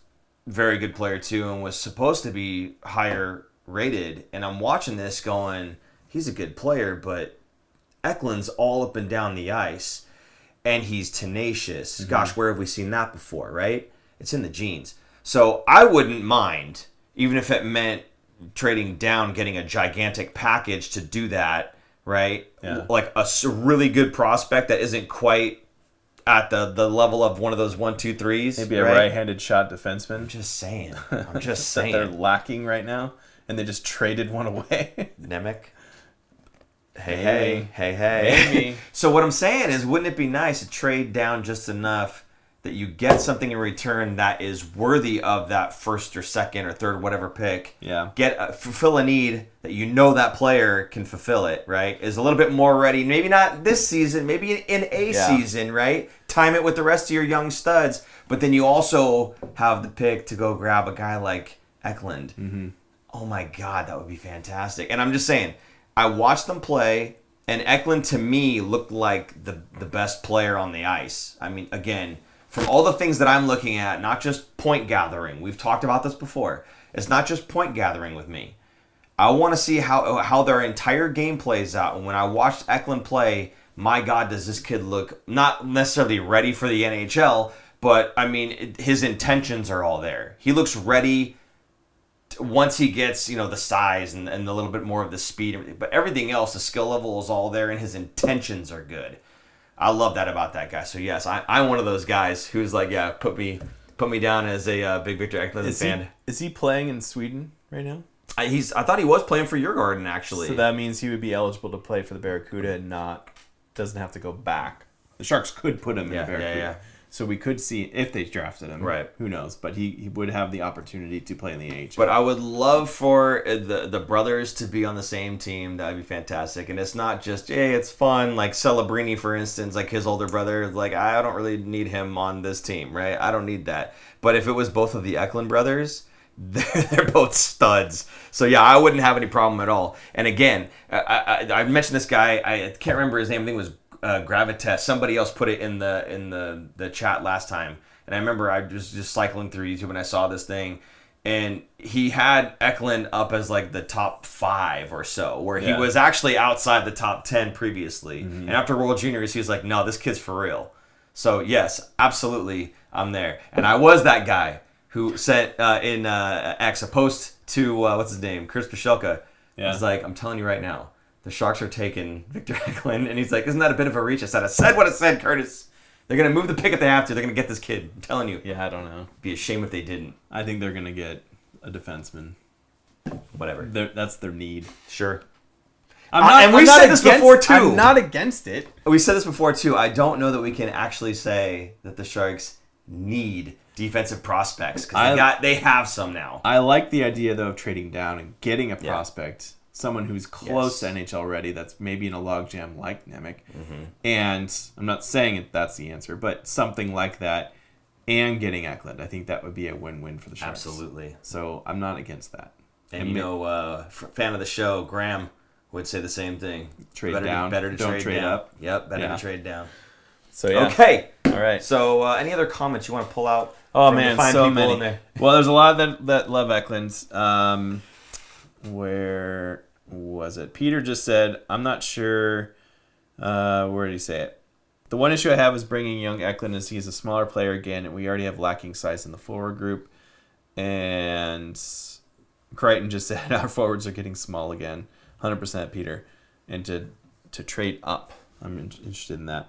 a very good player too and was supposed to be higher rated. And I'm watching this going, he's a good player, but Eklund's all up and down the ice. and he's tenacious. Gosh, where have we seen that before, right? It's in the genes. So I wouldn't mind, even if it meant trading down, getting a gigantic package to do that, right? Yeah. Like a really good prospect that isn't quite at the level of one of those 1, 2, 3s. Maybe a right-handed shot defenseman. I'm just saying. I'm just that they're saying. lacking right now, and they just traded one away. Nemec. Maybe. Hey. Maybe. So what I'm saying is, wouldn't it be nice to trade down just enough that you get something in return that is worthy of that first or second or third, whatever pick? Yeah. Fulfill a need that you know that player can fulfill it, right? Is a little bit more ready. Maybe not this season, maybe in a season, right? Time it with the rest of your young studs, but then you also have the pick to go grab a guy like Eklund. Mm-hmm. Oh my God, that would be fantastic. And I'm just saying, I watched them play, and Eklund to me looked like the best player on the ice. I mean, again, from all the things that I'm looking at, not just point gathering. We've talked about this before. It's not just point gathering with me. I want to see how their entire game plays out. And when I watched Eklund play, my God, does this kid look not necessarily ready for the NHL, but, I mean, his intentions are all there. He looks ready once he gets, the size and a little bit more of the speed. But everything else, the skill level is all there, and his intentions are good. I love that about that guy. So yes, I'm one of those guys who's like, yeah, put me down as a big Victor Eklund fan. Is he playing in Sweden right now? I thought he was playing for Djurgården actually. So that means he would be eligible to play for the Barracuda and doesn't have to go back. The Sharks could put him in the Barracuda. Yeah. So we could see if they drafted him. Right. Who knows? But he would have the opportunity to play in the AHL. But I would love for the brothers to be on the same team. That would be fantastic. And it's not just, hey, it's fun. Like Celebrini, for instance, like his older brother, like I don't really need him on this team, right? I don't need that. But if it was both of the Eklund brothers, they're both studs. So yeah, I wouldn't have any problem at all. And again, I mentioned this guy. I can't remember his name. I think it was Gravitas. Somebody else put it in the chat last time, and I remember I was just cycling through YouTube and I saw this thing, and he had Eklund up as like the top 5 or so, where he was actually outside the top 10 previously. And after World Juniors, he was like, no, this kid's for real. So yes, absolutely, I'm there. And I was that guy who sent in X a post to what's his name, Chris Pashelka. Yeah. He's like, I'm telling you right now, the Sharks are taking Victor Eklund. And he's like, isn't that a bit of a reach? I said what I said, Curtis. They're going to move the pick if they have to. They're going to get this kid. I'm telling you. Yeah, I don't know. It'd be a shame if they didn't. I think they're going to get a defenseman. Whatever. That's their need. Sure. We said this before, too. I'm not against it. We said this before, too. I don't know that we can actually say that the Sharks need defensive prospects, because they have some now. I like the idea, though, of trading down and getting a prospect, someone who's close to NHL ready, that's maybe in a logjam like Nemec. Mm-hmm. And I'm not saying that's the answer, but something like that, and getting Eklund. I think that would be a win-win for the Sharks. Absolutely. So I'm not against that. And fan of the show, Graham, would say the same thing. Trade down. Better to Don't trade down. up. Yep, better to trade down. So yeah. Okay. All right. So any other comments you want to pull out? Oh man, so many. In there? Well, there's a lot that love Eklund. Where was it? Peter just said, I'm not sure. Where did he say it? The one issue I have is bringing young Eklund is he's a smaller player again, and we already have lacking size in the forward group. And Crichton just said our forwards are getting small again. 100% Peter. And to trade up. I'm interested in that.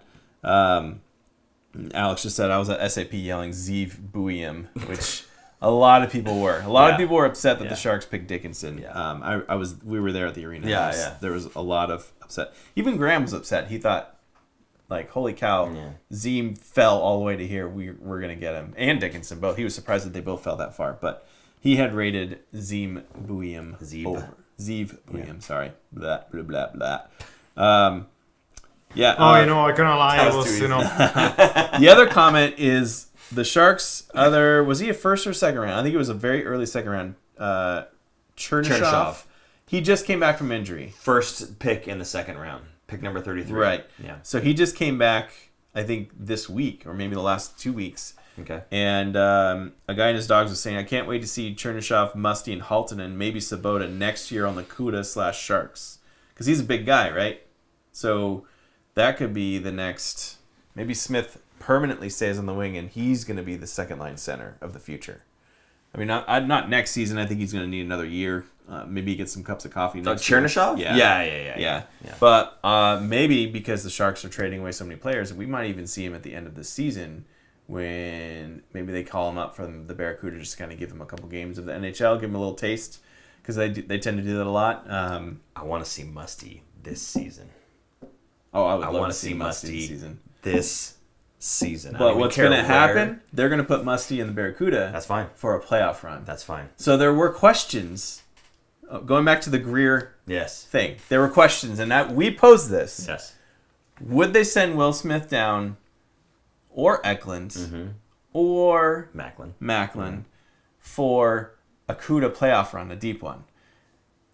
Alex just said I was at SAP yelling Zeev Buium, which a lot of people were. A lot of people were upset that the Sharks picked Dickinson. Yeah. We were there at the arena. Yeah. There was a lot of upset. Even Graham was upset. He thought, like, holy cow, Zeem fell all the way to here. We're gonna get him, and Dickinson both. He was surprised that they both fell that far, but he had rated Zeem Buium over. Zeev Buium. Sorry. Blah blah blah blah. Yeah. I cannot lie. I was, The other comment is the Sharks. Was he a first or second round? I think it was a very early second round. Chernyshov. He just came back from injury. First pick in the second round. Pick number 33. Right. Yeah. So he just came back, I think, this week or maybe the last 2 weeks. Okay. And a guy in his dogs was saying, I can't wait to see Chernyshov, Musty, and Halton, and maybe Sabota next year on the CUDA/Sharks. Because he's a big guy, right? So that could be the next Maybe Smith permanently stays on the wing, and he's going to be the second-line center of the future. I mean, not next season. I think he's going to need another year. Maybe get some cups of coffee next year. Chernyshov? Yeah. But maybe because the Sharks are trading away so many players, we might even see him at the end of the season when maybe they call him up from the Barracuda just to kind of give him a couple games of the NHL, give him a little taste, because they tend to do that a lot. I want to see Musty this season. Oh, I want to see Musty this season. This season. But what's going to happen? They're going to put Musty in the Barracuda. That's fine. For a playoff run. That's fine. So there were questions. Going back to the Grier thing, there were questions, and we posed this. Yes. Would they send Will Smith down, or Eklund, or Macklin for a CUDA playoff run, a deep one?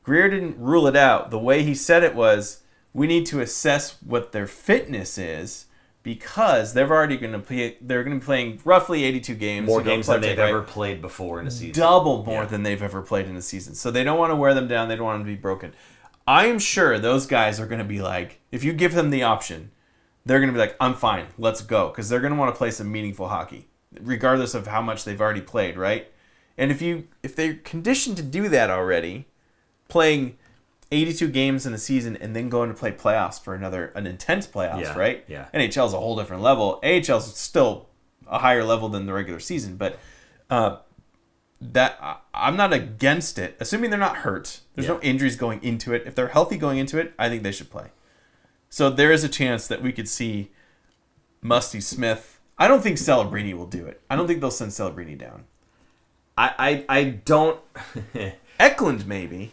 Grier didn't rule it out. The way he said it was, we need to assess what their fitness is, because they're already going to play. They're going to be playing roughly 82 games. More games than they've ever played before in a season. Double more than they've ever played in a season. So they don't want to wear them down. They don't want them to be broken. I'm sure those guys are going to be like, if you give them the option, they're going to be like, I'm fine. Let's go. Because they're going to want to play some meaningful hockey, regardless of how much they've already played, right? And if they're conditioned to do that already, playing 82 games in a season and then going to play playoffs for an intense playoffs, right? Yeah. NHL is a whole different level. AHL is still a higher level than the regular season, but that I'm not against it, assuming they're not hurt. There's no injuries going into it. If they're healthy going into it, I think they should play. So there is a chance that we could see Musty Smith. I don't think Celebrini will do it. I don't think they'll send Celebrini down. I don't. Eklund maybe.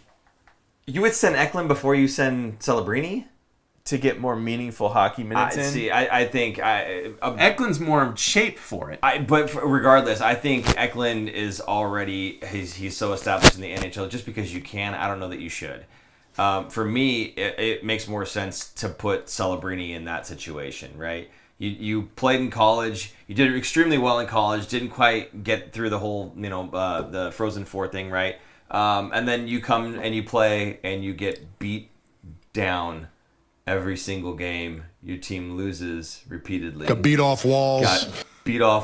You would send Eklund before you send Celebrini? To get more meaningful hockey minutes in? See, I think... Eklund's more in shape for it. But regardless, I think Eklund is already... He's so established in the NHL. Just because you can, I don't know that you should. For me, it makes more sense to put Celebrini in that situation, right? You played in college. You did extremely well in college. Didn't quite get through the whole, the Frozen Four thing, right? And then you come and you play and you get beat down every single game. Your team loses repeatedly. Got beat off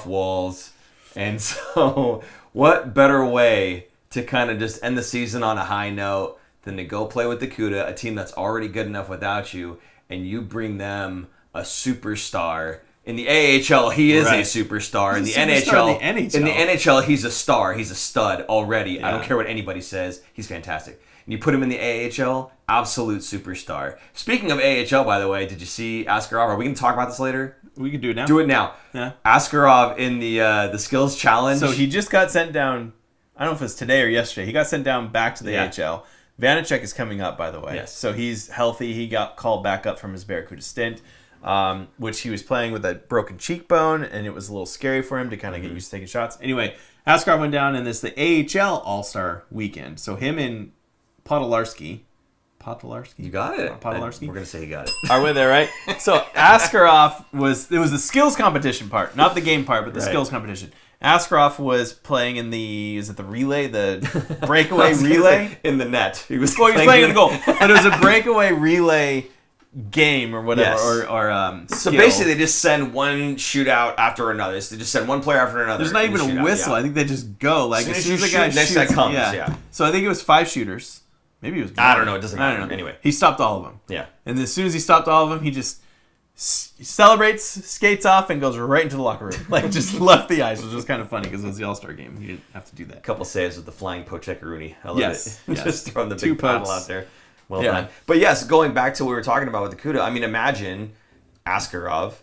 walls. And so what better way to kind of just end the season on a high note than to go play with the CUDA, a team that's already good enough without you, and you bring them a superstar. In the AHL, he is a superstar. In the NHL, he's a star. He's a stud already. Yeah. I don't care what anybody says. He's fantastic. And you put him in the AHL, absolute superstar. Speaking of AHL, by the way, did you see Askarov? Are we going to talk about this later? We can do it now. Do it now. Yeah. Askarov in the skills challenge. So he just got sent down. I don't know if it's today or yesterday. He got sent down back to the AHL. Vanacek is coming up, by the way. Yes. So he's healthy. He got called back up from his Barracuda stint. Which he was playing with a broken cheekbone, and it was a little scary for him to kind of get used to taking shots. Anyway, Askarov went down in the AHL All-Star weekend. So him and Podolarski. You got it. Podolarski? We're going to say you got it. Are we there, right? So Askarov it was the skills competition part, not the game part, but the skills competition. Askarov was playing in the relay, the breakaway relay? In the net. He was playing in the goal. But it was a breakaway relay game or whatever, or so basically they just send one shootout after another. So they just send one player after another. There's not even a whistle. I think they just go like as soon as the guy next guy comes. Yeah. So I think it was 5 shooters. Maybe it was more. I don't know. It doesn't matter. Anyway, he stopped all of them. Yeah. And as soon as he stopped all of them, he just celebrates, skates off, and goes right into the locker room. Like just left the ice, which was kind of funny because it was the All-Star game. He didn't have to do that. A couple saves with the flying Pochecaruni. I love it. Yes. Just throwing the big paddle out there. Well done. Yeah. But yes, going back to what we were talking about with the CUDA, I mean, imagine Askarov,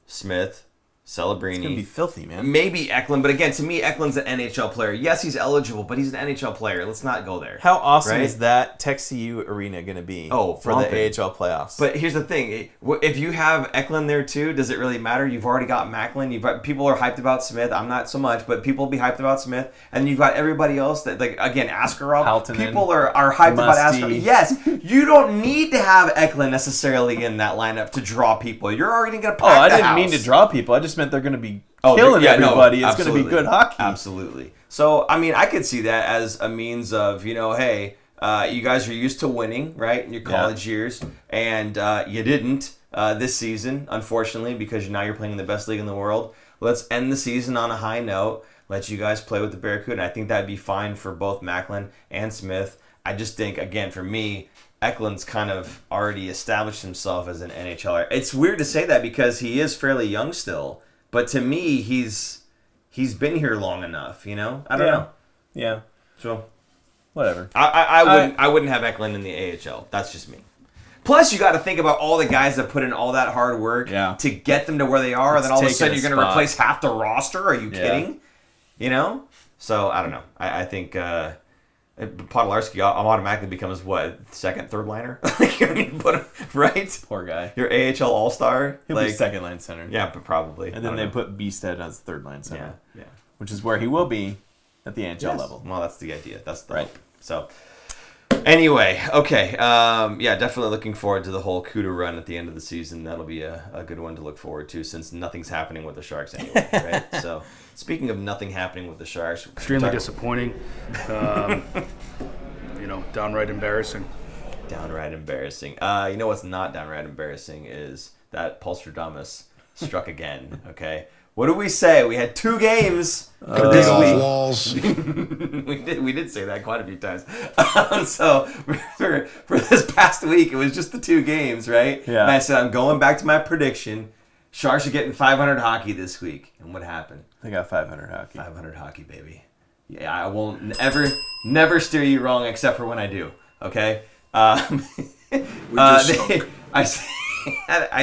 Smith, Celebrini. It's going to be filthy, man. Maybe Eklund, but again, to me, Eklund's an NHL player. Yes, he's eligible, but he's an NHL player. Let's not go there. How awesome is that TexCU arena going to be for the AHL playoffs? But here's the thing. If you have Eklund there too, does it really matter? You've already got Macklin. People are hyped about Smith. I'm not so much, but people will be hyped about Smith. And you've got everybody else that, like, again, Askarov. Haltonen, people are hyped about Askarov. Yes, you don't need to have Eklund necessarily in that lineup to draw people. You're already going to pack I didn't mean to draw people. I just meant they're going to be killing everybody. It's going to be good hockey. Absolutely. So, I mean, I could see that as a means of, hey, you guys are used to winning, right, in your college years, and you didn't this season, unfortunately, because now you're playing in the best league in the world. Let's end the season on a high note. Let you guys play with the Barracuda. And I think that'd be fine for both Macklin and Smith. I just think, again, for me, Eklund's kind of already established himself as an NHLer. It's weird to say that because he is fairly young still, but to me, he's been here long enough. You know, I don't know. Yeah. So, whatever. I wouldn't have Eklund in the AHL. That's just me. Plus, you got to think about all the guys that put in all that hard work to get them to where they are, and then all of a sudden you're going to replace half the roster. Are you kidding? You know? So, I don't know. I think Podlarski automatically becomes, second, third liner? Right? Poor guy. Your AHL All-Star? He'll be second line center. Yeah, but probably. And then they put Bstead as third line center. Yeah. Which is where he will be at the NHL level. Well, that's the idea. That's the hope. So, anyway, okay. Definitely looking forward to the whole Cuda run at the end of the season. That'll be a good one to look forward to since nothing's happening with the Sharks anyway, right? So, speaking of nothing happening with the Sharks. Extremely disappointing. Downright embarrassing. Downright embarrassing. You know what's not downright embarrassing is that Polstradamus struck again, okay? What did we say? We had 2 games for this week. Walls. we did say that quite a few times. So for this past week, it was just the 2 games, right? Yeah. And I said, I'm going back to my prediction. Sharks are getting 500 hockey this week. And what happened? They got 500 hockey. 500 hockey, baby. Yeah, I won't never steer you wrong except for when I do, okay? I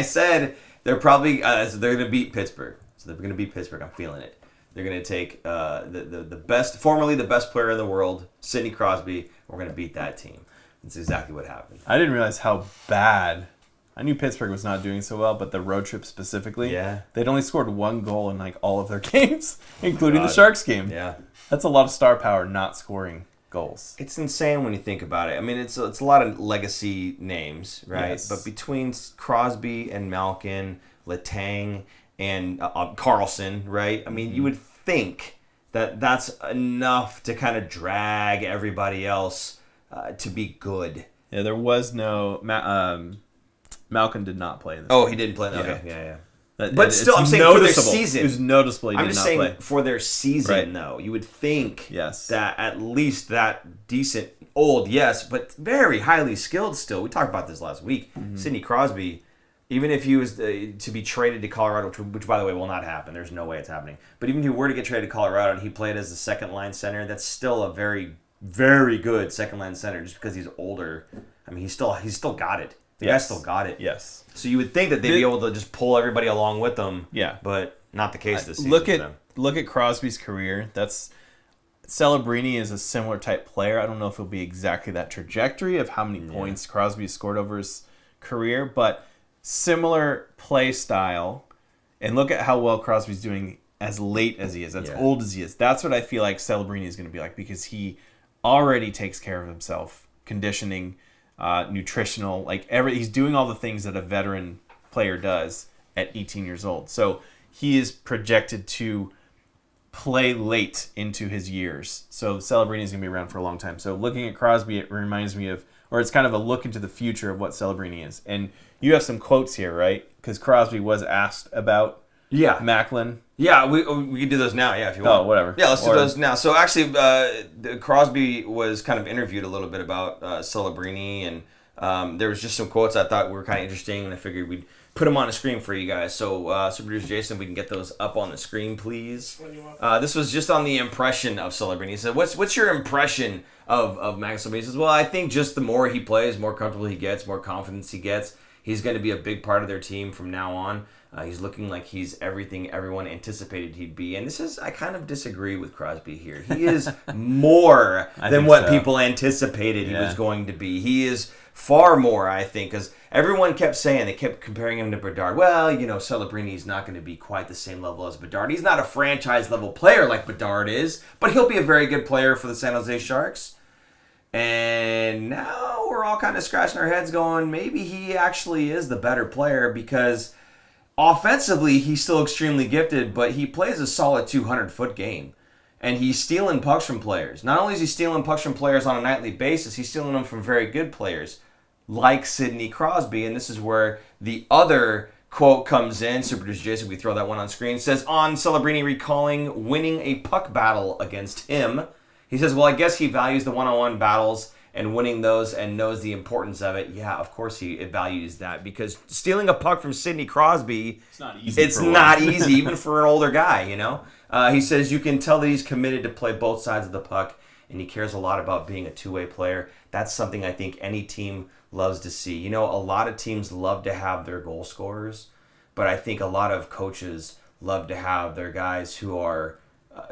said they're probably they're going to beat Pittsburgh. So they're going to beat Pittsburgh. I'm feeling it. They're going to take the best, formerly the best player in the world, Sidney Crosby. We're going to beat that team. That's exactly what happened. I didn't realize how bad. I knew Pittsburgh was not doing so well, but the road trip specifically, they'd only scored 1 goal in all of their games, including the Sharks game. Yeah, that's a lot of star power not scoring goals. It's insane when you think about it. I mean, it's a lot of legacy names, right? Yes. But between Crosby and Malkin, Letang, and Carlson, right? I mean, you would think that that's enough to kind of drag everybody else to be good. Yeah, there was no... Malkin did not play this. Oh, he didn't play? Okay, yeah. But still, I'm saying for their season. It was noticeable he did not play. I'm just saying for their season, though. You would think that at least that decent, old, yes, but very highly skilled still. We talked about this last week. Sidney Crosby, even if he was to be traded to Colorado, which by the way will not happen. There's no way it's happening. But even if he were to get traded to Colorado and he played as a second-line center, that's still a very, very good second-line center just because he's older. I mean, he's still got it. The guy still got it. Yes. So you would think that they'd be able to just pull everybody along with them. Yeah. But not the case this season. Look at Crosby's career. Celebrini is a similar type player. I don't know if it'll be exactly that trajectory of how many points Crosby scored over his career, but similar play style. And look at how well Crosby's doing as late as he is, as old as he is. That's what I feel like Celebrini is going to be like because he already takes care of himself, conditioning, nutritional, he's doing all the things that a veteran player does at 18 years old. So he is projected to play late into his years. So Celebrini is going to be around for a long time. So looking at Crosby, it reminds me of, or it's kind of a look into the future of what Celebrini is. And you have some quotes here, right? Because Crosby was asked about Macklin. Yeah, we can do those now, if you want. Oh, whatever. Yeah, let's do those now. So actually, Crosby was kind of interviewed a little bit about Celebrini, and there was just some quotes I thought were kind of interesting, and I figured we'd put them on the screen for you guys. So, Super Producer Jason, we can get those up on the screen, please. This was just on the impression of Celebrini. He said, what's your impression of Max Celebrini? He says, well, I think just the more he plays, more comfortable he gets, more confidence he gets. He's going to be a big part of their team from now on. He's looking like he's everything everyone anticipated he'd be. And I kind of disagree with Crosby here. He is more than what people anticipated he was going to be. He is far more, I think, because everyone kept saying, they kept comparing him to Bedard. Well, Celebrini's not going to be quite the same level as Bedard. He's not a franchise-level player like Bedard is, but he'll be a very good player for the San Jose Sharks. And now we're all kind of scratching our heads going, maybe he actually is the better player because offensively he's still extremely gifted, but he plays a solid 200-foot game. And he's stealing pucks from players. Not only is he stealing pucks from players on a nightly basis, he's stealing them from very good players. like Sidney Crosby. And this is where the other quote comes in. Super producer Jason, we throw that one on screen. Says, on Celebrini recalling winning a puck battle against him, he says, well, I guess he values the one-on-one battles and winning those and knows the importance of it. Yeah, of course he values that, because stealing a puck from Sidney Crosby, it's not easy. It's not easy, even for an older guy, you know? He says you can tell that he's committed to play both sides of the puck, and he cares a lot about being a two-way player. That's something I think any team loves to see. You know, a lot of teams love to have their goal scorers, but I think a lot of coaches love to have their guys who are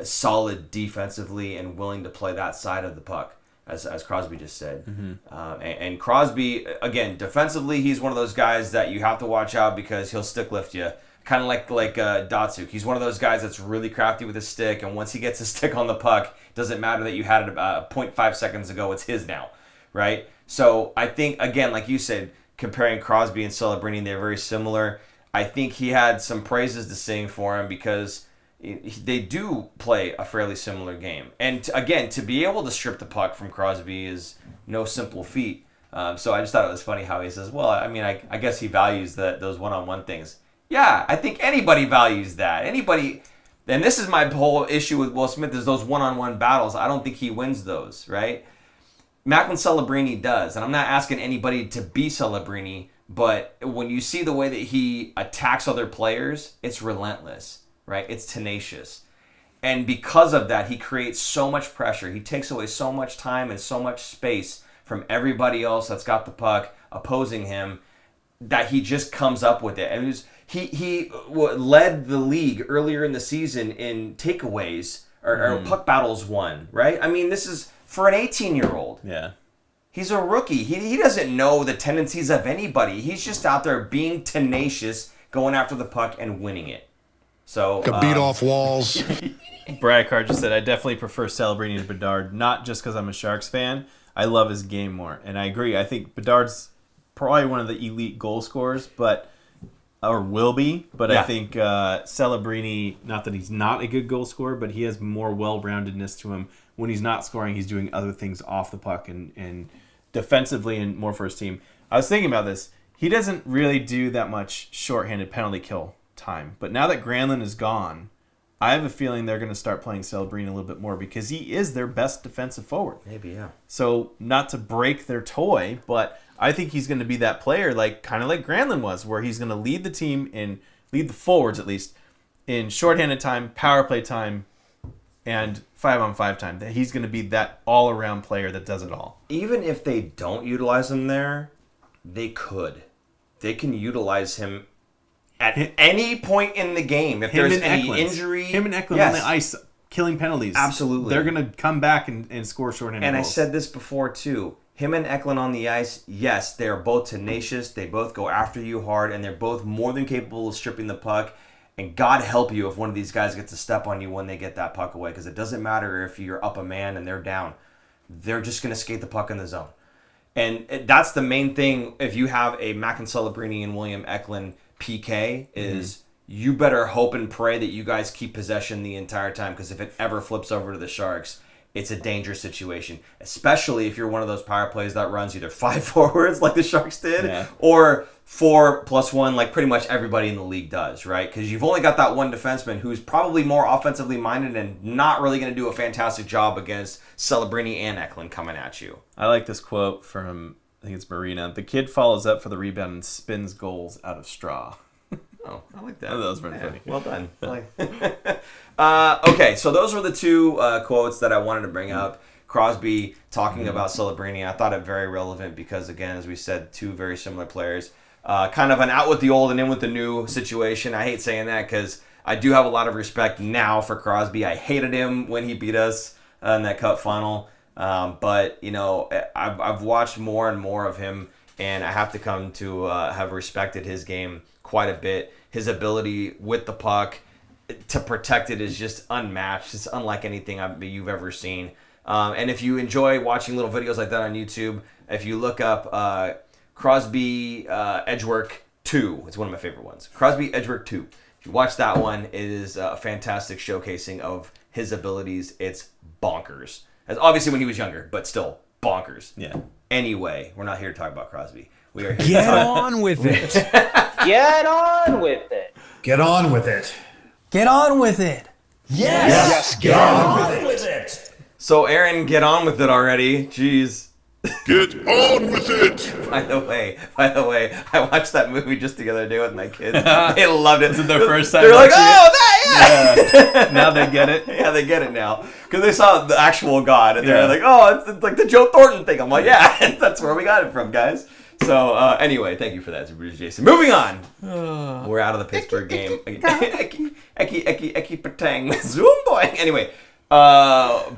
solid defensively and willing to play that side of the puck, as Crosby just said. And Crosby, again, defensively, he's one of those guys that you have to watch out because he'll stick lift you. Kind of like Datsuk. He's one of those guys that's really crafty with his stick, and once he gets his stick on the puck, it doesn't matter that you had it 0.5 seconds ago, it's his now, right? So I think, again, like you said, comparing Crosby and Celebrini, they're very similar. I think he had some praises to sing for him because they do play a fairly similar game. And again, to be able to strip the puck from Crosby is no simple feat. So I just thought it was funny how he says, well, I mean, I guess he values those one-on-one things. Yeah, I think anybody values that. Anybody, and this is my whole issue with Will Smith, is those one-on-one battles. I don't think he wins those, right? Macklin Celebrini does, and I'm not asking anybody to be Celebrini, but when you see the way that he attacks other players, it's relentless, right? It's tenacious. And because of that, he creates so much pressure. He takes away so much time and so much space from everybody else that's got the puck opposing him that he just comes up with it. And he led the league earlier in the season in takeaways or puck battles won, right? I mean, this is for an 18-year-old. Yeah. He's a rookie. He doesn't know the tendencies of anybody. He's just out there being tenacious, going after the puck and winning it. So Could beat off walls. Brad Carr just said, I definitely prefer Celebrini to Bedard, not just because I'm a Sharks fan. I love his game more. And I agree. I think Bedard's probably one of the elite goal scorers, or will be. But yeah. I think Celebrini, not that he's not a good goal scorer, but he has more well-roundedness to him. When he's not scoring, he's doing other things off the puck and defensively and more for his team. I was thinking about this. He doesn't really do that much shorthanded penalty kill time. But now that Granlund is gone, I have a feeling they're going to start playing Celebrini a little bit more because he is their best defensive forward. Maybe, yeah. So not to break their toy, but I think he's going to be that player, kind of like Granlund was, where he's going to lead the team lead the forwards at least, in shorthanded time, power play time, and 5-on-5 time. That he's going to be that all-around player that does it all. Even if they don't utilize him there, they could. They can utilize him at any point in the game. If there's any injury. Him and Eklund on the ice, killing penalties. Absolutely. They're going to come back and score shorthanded And goals. I said this before, too. Him and Eklund on the ice, yes, they are both tenacious. They both go after you hard, and they're both more than capable of stripping the puck. And God help you if one of these guys gets a step on you when they get that puck away, because it doesn't matter if you're up a man and they're down. They're just going to skate the puck in the zone. And that's the main thing. If you have a Macklin Celebrini and William Eklund PK, is you better hope and pray that you guys keep possession the entire time, because if it ever flips over to the Sharks, it's a dangerous situation, especially if you're one of those power plays that runs either 5 forwards like the Sharks did, or 4+1 like pretty much everybody in the league does, right? Because you've only got that one defenseman who's probably more offensively minded and not really going to do a fantastic job against Celebrini and Eklund coming at you. I like this quote from, I think it's Marina. The kid follows up for the rebound and spins goals out of straw. Oh, I like that. Oh, that was very funny. Well done. Okay, so those were the two quotes that I wanted to bring up. Crosby talking about Celebrini. I thought it very relevant because, again, as we said, two very similar players. Kind of an out with the old and in with the new situation. I hate saying that because I do have a lot of respect now for Crosby. I hated him when he beat us in that cup final. But, you know, I've watched more and more of him, and I have to come to have respected his game quite a bit. His ability with the puck to protect it is just unmatched. It's unlike anything you've ever seen. And if you enjoy watching little videos like that on YouTube, if you look up Crosby Edgework 2, it's one of my favorite ones. Crosby Edgework 2. If you watch that one, it is a fantastic showcasing of his abilities. It's bonkers. As obviously when he was younger, but still bonkers. Yeah. Anyway, we're not here to talk about Crosby. We are here Get to talk on with it. Get on with it. Get on with it. Get on with it. Yes, get on with it. So, Aaron, get on with it already. Jeez. Get on with it! By the way, I watched that movie just the other day with my kids. They loved it. Is it their first time They're like, watching oh, it? that, yeah. Now they get it. Yeah, they get it now. Because they saw the actual God, and they're Yeah. like, oh, it's like the Joe Thornton thing. I'm like, yeah, that's where we got it from, guys. So, anyway, thank you for that, Super Jason. Moving on. We're out of the Pittsburgh game. Eki patang. Zoom boy. Anyway,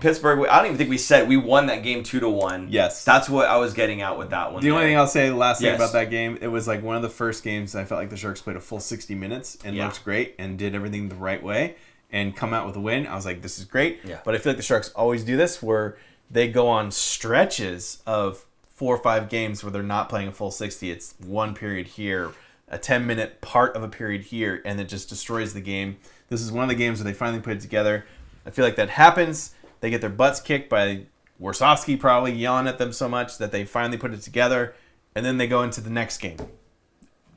Pittsburgh, I don't even think we said we won that game 2-1. Yes. That's what I was getting at with that one. The only thing I'll say, the last thing Yes. about that game, it was like one of the first games I felt like the Sharks played a full 60 minutes and Yeah. looked great and did everything the right way and come out with a win. I was like, this is great. Yeah. But I feel like the Sharks always do this where they go on stretches of 4 or 5 games where they're not playing a full 60. It's one period here, a 10-minute part of a period here, and it just destroys the game. This is one of the games where they finally put it together. I feel like that happens. They get their butts kicked by Warsofsky probably yelling at them so much that they finally put it together, and then they go into the next game.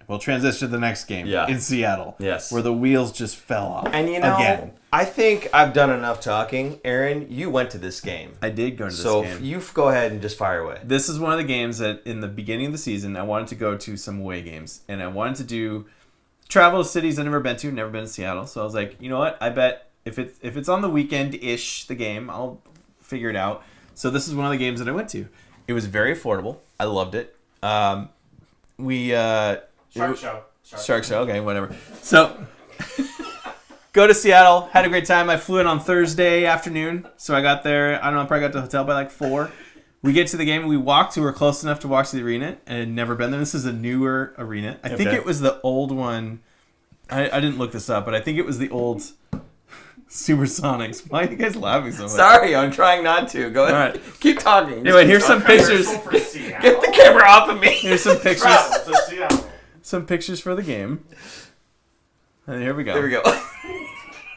We'll transition to the next game in Seattle, Yes. where the wheels just fell off. And you know, again. I think I've done enough talking. Aaron, you went to this game. I did go to this So game. you go ahead and just fire away. This is one of the games that in the beginning of the season I wanted to go to some away games, and I wanted to do travel to cities I've never been to Seattle. So I was like, you know what? I bet if it's on the weekend-ish, the game, I'll figure it out. So this is one of the games that I went to. It was very affordable. I loved it. Shark Show. Okay, whatever. So go to Seattle. Had a great time. I flew in on Thursday afternoon. So I got there. I don't know. I probably got to the hotel by like 4. We get to the game. We walked. We were close enough to watch the arena. And had never been there. This is a newer arena. I think it was the old one. I didn't look this up, but I think it was the old Supersonics. Why are you guys laughing so much? Sorry, I'm trying not to. Go ahead. All right. Keep talking. Anyway, here's some pictures. Get the camera off of me. Here's some pictures. Some pictures for the game. And here we go. There we go.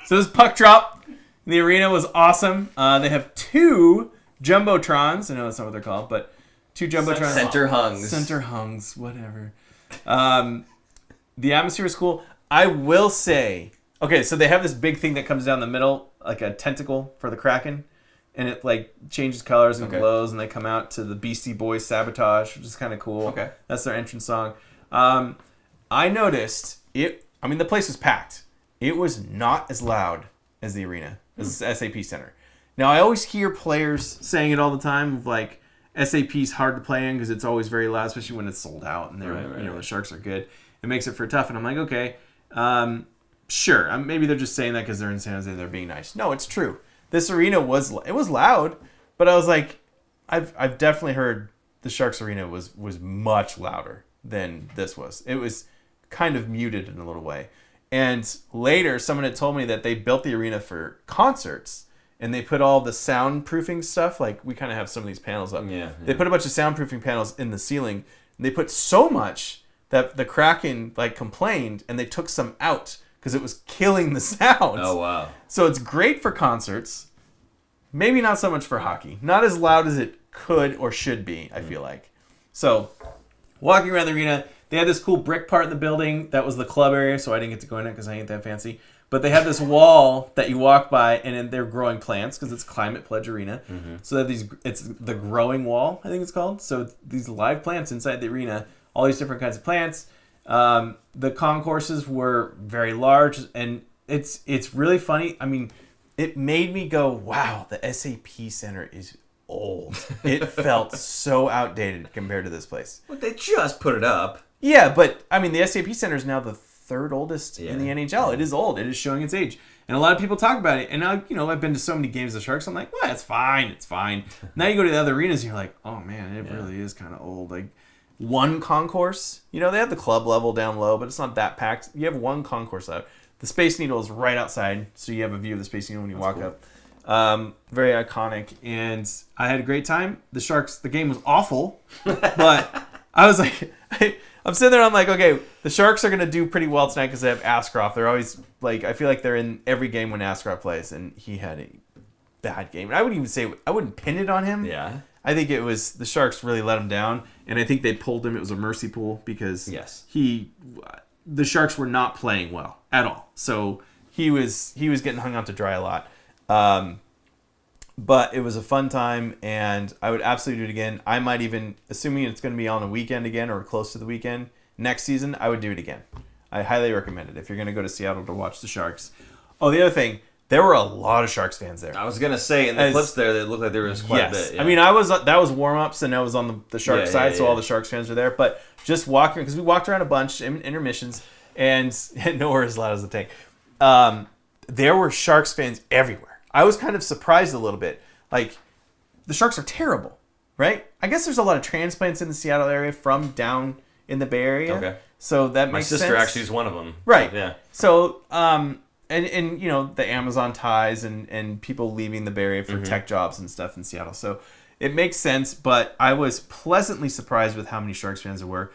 So this puck drop. The arena was awesome. They have 2 jumbotrons. I know that's not what they're called, but 2 jumbotrons. Center hungs. Center hungs, whatever. The atmosphere is cool. I will say, okay, so they have this big thing that comes down the middle, like a tentacle for the Kraken, and it like changes colors and glows, and they come out to the Beastie Boys Sabotage, which is kind of cool. Okay. That's their entrance song. I noticed it. I mean, the place was packed. It was not as loud as the arena, as the SAP Center. Now, I always hear players saying it all the time of like SAP's hard to play in because it's always very loud, especially when it's sold out and they're the Sharks are good. It makes it for tough, and I'm like, okay, sure. Maybe they're just saying that because they're in San Jose. They're being nice. No, it's true. This arena was loud, but I was like, I've definitely heard the Sharks arena was much louder than this was. It was kind of muted in a little way. And later, someone had told me that they built the arena for concerts, and they put all the soundproofing stuff. Like we kind of have some of these panels up. Yeah. They put a bunch of soundproofing panels in the ceiling. And they put so much that the Kraken like complained, and they took some out because it was killing the sound. Oh, wow. So it's great for concerts. Maybe not so much for hockey. Not as loud as it could or should be, I feel like. So walking around the arena, they had this cool brick part in the building. That was the club area, so I didn't get to go in it because I ain't that fancy. But they have this wall that you walk by, and then they're growing plants because it's Climate Pledge Arena. Mm-hmm. So they have it's the growing wall, I think it's called. So these live plants inside the arena, all these different kinds of plants. The concourses were very large, and it's really funny. I mean, it made me go, wow, the SAP Center is old. It felt so outdated compared to this place. Well, they just put it up. Yeah, but I mean, the SAP Center is now the 3rd oldest in the NHL. It is old. It is showing its age. And a lot of people talk about it. And now, I've been to so many games of the Sharks. I'm like, well, it's fine. It's fine. Now you go to the other arenas, and you're like, oh, man, it really is kind of old. Like, one concourse, they have the club level down low, but it's not that packed. You have one concourse out. The Space Needle is right outside, so you have a view of the Space Needle when you walk up. Very iconic. And I had a great time. The game was awful, but I was like... I'm sitting there, I'm like, okay, the Sharks are going to do pretty well tonight because they have Askarov. They're always, like, I feel like they're in every game when Askarov plays, and he had a bad game. And I wouldn't even say, I wouldn't pin it on him. Yeah. I think it was the Sharks really let him down, and I think they pulled him. It was a mercy pull because the Sharks were not playing well at all. So he was getting hung out to dry a lot. But it was a fun time, and I would absolutely do it again. I might even, assuming it's going to be on a weekend again or close to the weekend next season, I would do it again. I highly recommend it if you're going to go to Seattle to watch the Sharks. Oh, the other thing, there were a lot of Sharks fans there. I was going to say, in the clips there, it looked like there was quite a bit. Yeah. I mean, that was warm-ups, and I was on the Sharks side, so all the Sharks fans were there. But just walking, because we walked around a bunch in intermissions, and nowhere as loud as the tank. There were Sharks fans everywhere. I was kind of surprised a little bit. Like, the Sharks are terrible, right? I guess there's a lot of transplants in the Seattle area from down in the Bay Area. Okay. So that makes sense. My sister actually is one of them. Right. Yeah. So, and you know, the Amazon ties and people leaving the Bay Area for tech jobs and stuff in Seattle. So it makes sense, but I was pleasantly surprised with how many Sharks fans there were.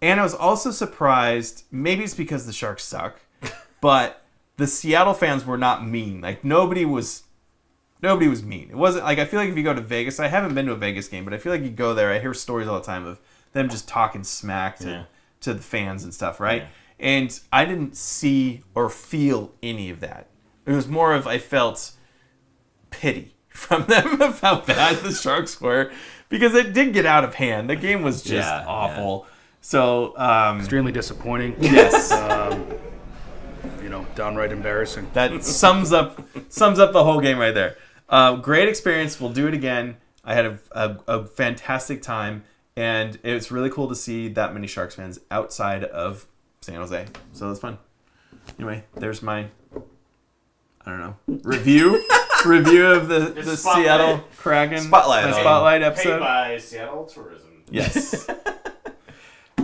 And I was also surprised, maybe it's because the Sharks suck, but the Seattle fans were not mean. Like, nobody was mean. It wasn't like, I feel like if you go to Vegas, I haven't been to a Vegas game, but I feel like you go there, I hear stories all the time of them just talking smack to the fans and stuff, right? Yeah. And I didn't see or feel any of that. It was more of, I felt pity from them of how bad the Sharks were, because it did get out of hand. The game was just awful. Yeah. So extremely disappointing. Yes. Downright embarrassing. That sums up the whole game right there. Great experience. We'll do it again. I had a fantastic time, and it was really cool to see that many Sharks fans outside of San Jose. So it was fun. Anyway, there's my, I don't know, review of the Seattle Kraken spotlight episode. Paid by Seattle Tourism. Yes.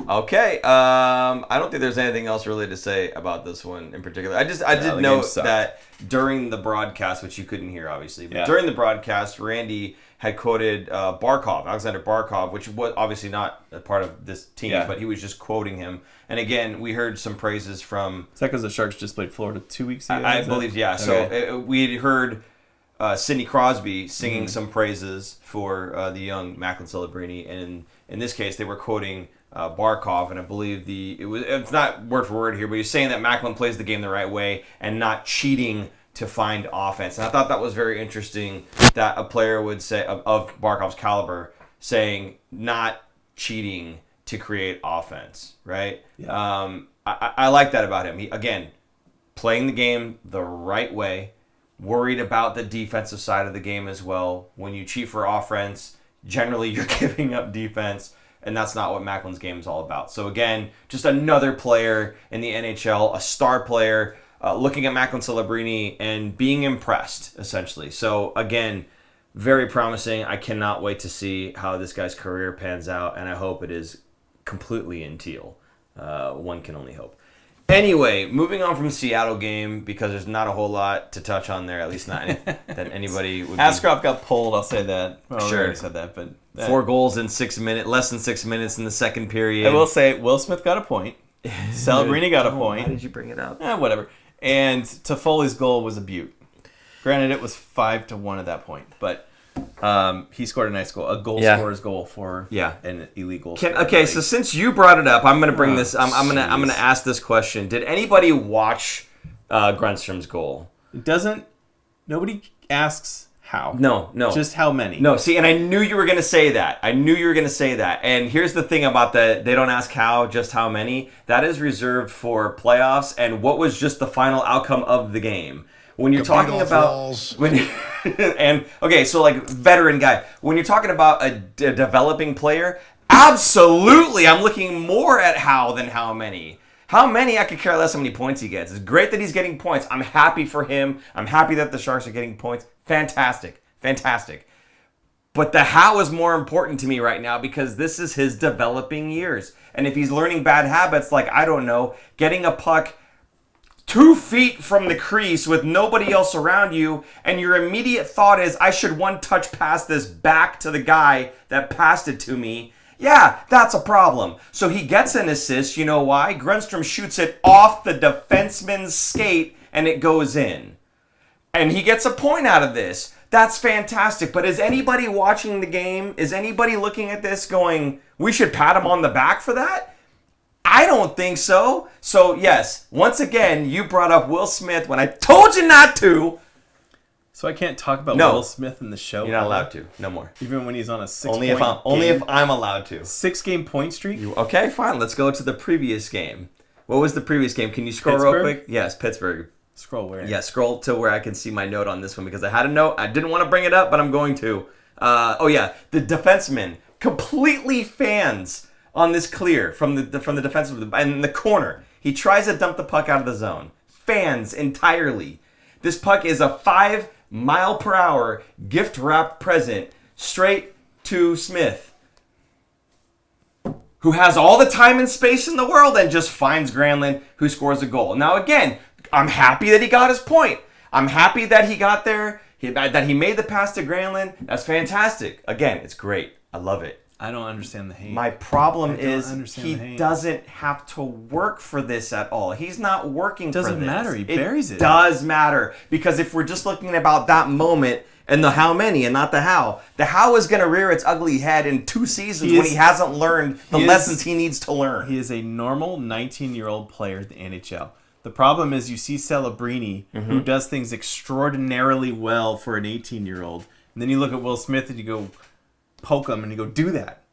Okay. I don't think there's anything else really to say about this one in particular. I did note that during the broadcast, which you couldn't hear obviously, but during the broadcast, Randy had quoted Alexander Barkov, which was obviously not a part of this team, but he was just quoting him. And again, we heard some praises from... Is that because the Sharks just played Florida 2 weeks ago? I believe, yeah. Okay. So we had heard Sidney Crosby singing some praises for the young Mikael Celebrini, and in this case, they were quoting Barkov, and I believe it's not word for word here, but he's saying that Macklin plays the game the right way and not cheating to find offense. And I thought that was very interesting that a player would say of Barkov's caliber saying not cheating to create offense, right? Yeah. I like that about him. He, again, playing the game the right way, worried about the defensive side of the game as well. When you cheat for offense, generally you're giving up defense. And that's not what Macklin's game is all about. So again, just another player in the NHL, a star player, looking at Mikael Celebrini and being impressed, essentially. So again, very promising. I cannot wait to see how this guy's career pans out, and I hope it is completely in teal. One can only hope. Anyway, moving on from the Seattle game, because there's not a whole lot to touch on there, at least not that anybody would Askarov got pulled, I'll say that. Well, sure. I already said that, but... 4 goals in 6 minutes, less than 6 minutes in the second period. I will say, Will Smith got a point. Celebrini got a point. Why did you bring it up? Whatever. And Toffoli's goal was a beaut. Granted, it was 5-1 at that point, but he scored a nice goal. A goal scorer's goal for an illegal. Okay, so since you brought it up, I'm going to bring this. I'm going to ask this question. Did anybody watch Grundstrom's goal? It doesn't. Nobody asks how. No. Just how many. No, see, and I knew you were going to say that. And here's the thing about they don't ask how, just how many. That is reserved for playoffs and what was just the final outcome of the game. When you're talking about so like veteran guy, when you're talking about a developing player, absolutely, I'm looking more at how than how many. How many, I could care less how many points he gets. It's great that he's getting points. I'm happy for him. I'm happy that the Sharks are getting points. Fantastic. But the how is more important to me right now because this is his developing years. And if he's learning bad habits, like, I don't know, getting a puck 2 feet from the crease with nobody else around you, and your immediate thought is, I should one touch pass this back to the guy that passed it to me. Yeah, that's a problem. So he gets an assist. You know why? Grundstrom shoots it off the defenseman's skate, and it goes in. And he gets a point out of this. That's fantastic. But is anybody watching the game? Is anybody looking at this going, we should pat him on the back for that? I don't think so. So, yes, once again, you brought up Will Smith when I told you not to. So I can't talk about No. Will Smith in the show. You're not allowed to. No more. Even when he's on a Only if I'm allowed to. 6-game point streak. Okay, fine. Let's go to the previous game. What was the previous game? Can you scroll real Pittsburgh? quick? Yes, Pittsburgh. Scroll where? Yeah, scroll to where I can see my note on this one because I had a note. I didn't want to bring it up, but I'm going to. The defenseman completely fans on this clear from the defenseman and in the corner. He tries to dump the puck out of the zone. Fans entirely. This puck is a 5-mile-per-hour gift-wrapped present straight to Smith, who has all the time and space in the world and just finds Granlund, who scores a goal. Now, again, I'm happy that he got his point. I'm happy that he got there, that he made the pass to Granlund. That's fantastic. Again, it's great. I love it. I don't understand the hate. My problem is understand he the hate. doesn't have to work for this at all. He's not working for this. Doesn't matter. He buries it. It does matter. Because if we're just looking about that moment and the how many and not the how is going to rear its ugly head in 2 seasons when he hasn't learned the lessons he needs to learn. He is a normal 19-year-old player at the NHL. The problem is you see Celebrini, who does things extraordinarily well for an 18-year-old. And then you look at Will Smith and you go, poke him and you go, do that.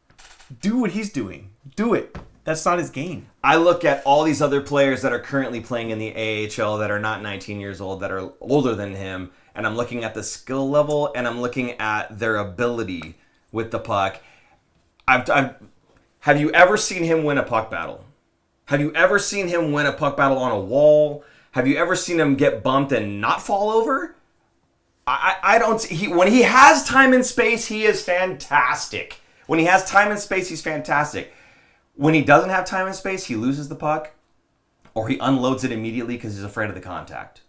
Do what he's doing. Do it. That's not his game. I look at all these other players that are currently playing in the AHL that are not 19 years old, that are older than him, and I'm looking at the skill level and I'm looking at their ability with the puck. Have you ever seen him win a puck battle? Have you ever seen him win a puck battle on a wall? Have you ever seen him get bumped and not fall over? I don't. When he has time and space, he is fantastic. When he has time and space, he's fantastic. When he doesn't have time and space, he loses the puck, or he unloads it immediately because he's afraid of the contact.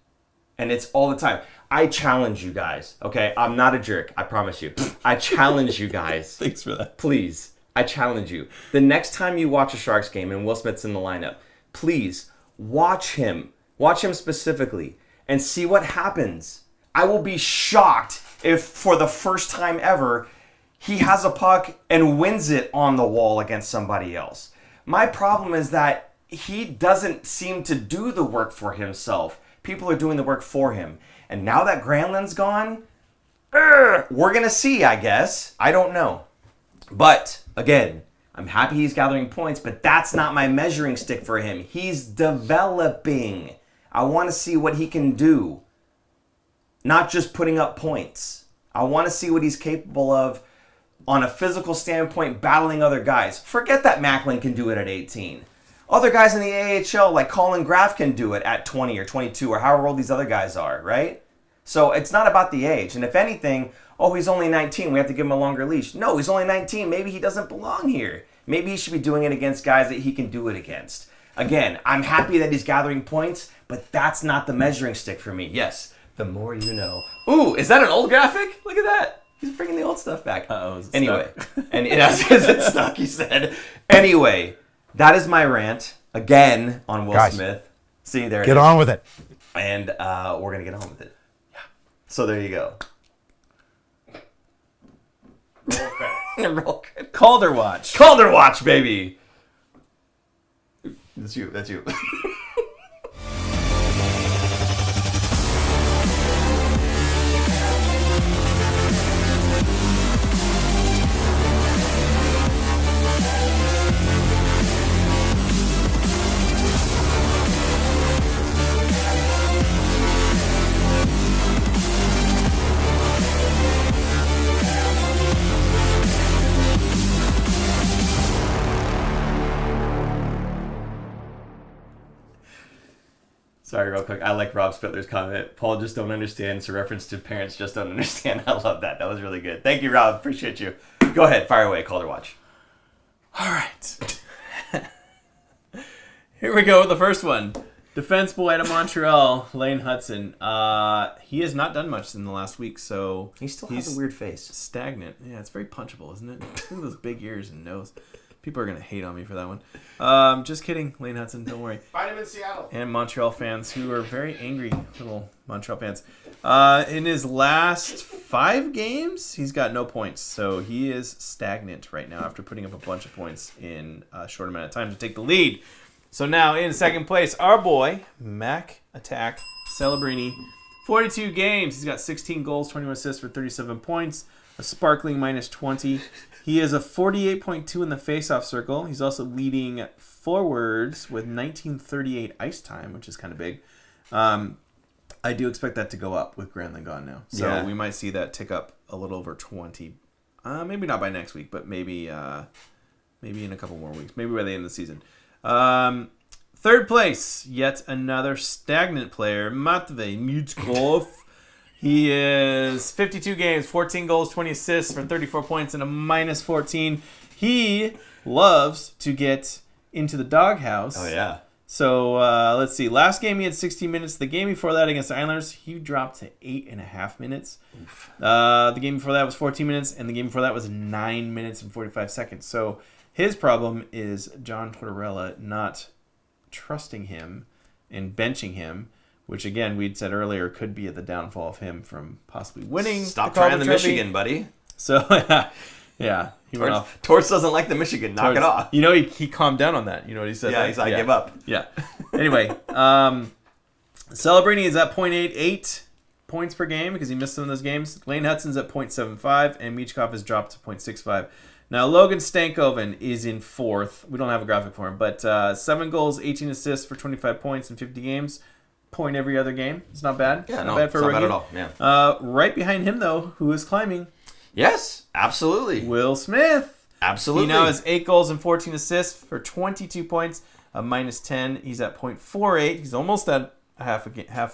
And it's all the time. I challenge you guys. Okay, I'm not a jerk. I promise you. I challenge you guys. Thanks for that. Please, I challenge you. The next time you watch a Sharks game and Will Smith's in the lineup, please watch him. Watch him specifically and see what happens. I will be shocked if for the first time ever he has a puck and wins it on the wall against somebody else. My problem is that he doesn't seem to do the work for himself. People are doing the work for him. And now that Granlund's gone, we're going to see, I guess. I don't know. But, again, I'm happy he's gathering points, but that's not my measuring stick for him. He's developing. I want to see what he can do. Not just putting up points. I want to see what he's capable of on a physical standpoint, battling other guys. Forget that Macklin can do it at 18. Other guys in the AHL, like Colin Graff, can do it at 20 or 22 or however old these other guys are, right? So it's not about the age. And if anything, he's only 19, we have to give him a longer leash. No, he's only 19. Maybe he doesn't belong here. Maybe he should be doing it against guys that he can do it against. Again, I'm happy that he's gathering points, but that's not the measuring stick for me. Yes, the more you know. Ooh, is that an old graphic? Look at that. He's bringing the old stuff back. Anyway, and is it stuck, he said. Anyway, that is my rant, again, on Will Smith. See, there it is. Get on with it. And we're going to get on with it. Yeah. So there you go. Roll credits. Calder watch. Calder watch, baby. That's you. That's you. Sorry, real quick. I like Rob Spittler's comment. Paul just don't understand. It's a reference to parents just don't understand. I love that. That was really good. Thank you, Rob. Appreciate you. Go ahead. Fire away. Calder watch. All right. Here we go with the first one. Defense boy out of Montreal, Lane Hudson. He has not done much in the last week, so He still has a weird face. stagnant. Yeah, it's very punchable, isn't it? Look at those big ears and nose. People are going to hate on me for that one. Just kidding, Lane Hudson. Don't worry. Find him in Seattle. And Montreal fans who are very angry, little Montreal fans. In his last 5 games, he's got no points. So he is stagnant right now after putting up a bunch of points in a short amount of time to take the lead. So now in second place, our boy, Mac Attack Celebrini. 42 games. He's got 16 goals, 21 assists for 37 points. A sparkling minus 20. He is a 48.2 in the faceoff circle. He's also leading forwards with 1938 ice time, which is kind of big. I do expect that to go up with Granlund gone now. So we might see that tick up a little over 20. Maybe not by next week, but maybe in a couple more weeks. Maybe by the end of the season. Third place, yet another stagnant player, Matvei Mutskov. He is 52 games, 14 goals, 20 assists for 34 points and a minus 14. He loves to get into the doghouse. Oh, yeah. So, let's see. Last game, he had 16 minutes. The game before that against the Islanders, he dropped to 8.5 minutes. The game before that was 14 minutes, and the game before that was 9 minutes and 45 seconds. So, his problem is John Tortorella not trusting him and benching him, which again we'd said earlier could be at the downfall of him from possibly winning. Stop the Calder trying the Trophy. Michigan, buddy. So yeah, he went off. Torts doesn't like the Michigan. Knock it off. You know, he calmed down on that. You know what he said? Yeah, I give up. Yeah. Anyway, Celebrini is at 0.88 points per game because he missed some of those games. Lane Hudson's at 0.75, and Michkov has dropped to 0.65. Now, Logan Stankoven is in 4th. We don't have a graphic for him, but 7 goals, 18 assists for 25 points in 50 games. Point every other game. It's not bad. Yeah, not bad for a rookie. Not bad at all. Yeah. Right behind him, though, who is climbing? Yes, absolutely. Will Smith. Absolutely. He now has 8 goals and 14 assists for 22 points, a minus 10. He's at 0.48. He's almost at half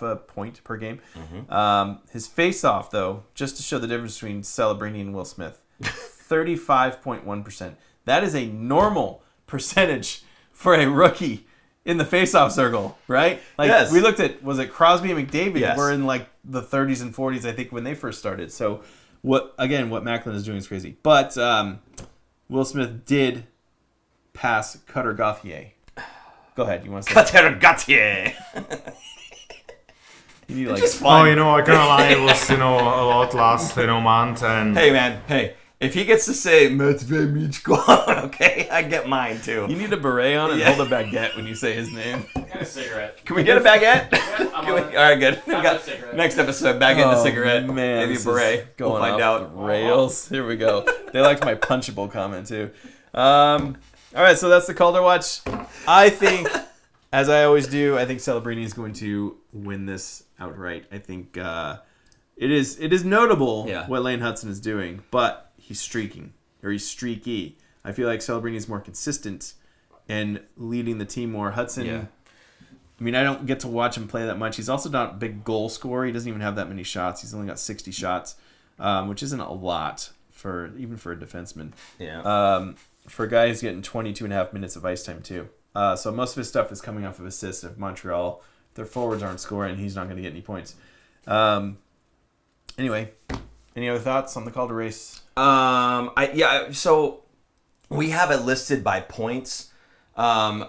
a point per game. Mm-hmm. His face-off, though, just to show the difference between Celebrini and Will Smith, 35.1%. That is a normal percentage for a rookie in the face-off circle, right? Like yes. We looked at, was it Crosby and McDavid? Yes. Were in like the 30s and 40s, I think, when they first started. So what Macklin is doing is crazy. But Will Smith did pass Cutter Gauthier. Go ahead. You want to say Cutter Gauthier. You need, like, I can't lie, it was, a lot last, month. And Hey, man. Hey. If he gets to say Matvei Mutskov, okay, I get mine too. You need a beret on and hold a baguette when you say his name. And a cigarette. Can we get a baguette? All right, good. got a cigarette. Next episode, baguette and a cigarette. Man, Maybe a this beret. is going We'll find off out. the rails. Here we go. They liked my punchable comment too. All right, so that's the Calder Watch. I think, as I always do, I think Celebrini is going to win this outright. I think it is notable what Lane Hudson is doing, but he's streaky. I feel like Celebrini is more consistent and leading the team more. Hudson, I mean, I don't get to watch him play that much. He's also not a big goal scorer. He doesn't even have that many shots. He's only got 60 shots, which isn't a lot even for a defenseman. Yeah. For a guy who's getting 22.5 minutes of ice time too. So most of his stuff is coming off of assists. If Montreal, their forwards aren't scoring, he's not going to get any points. Anyway, any other thoughts on the Calder Race? So we have it listed by points. Per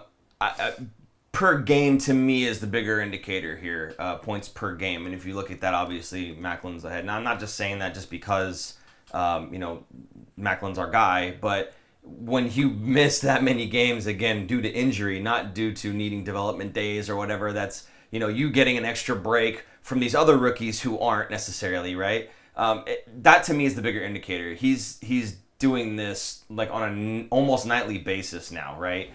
game to me is the bigger indicator here. Points per game, and if you look at that, obviously Macklin's ahead. Now I'm not just saying that just because Macklin's our guy, but when you miss that many games again due to injury, not due to needing development days or whatever, that's you getting an extra break from these other rookies who aren't necessarily right. That to me is the bigger indicator. He's doing this like on an almost nightly basis now, right?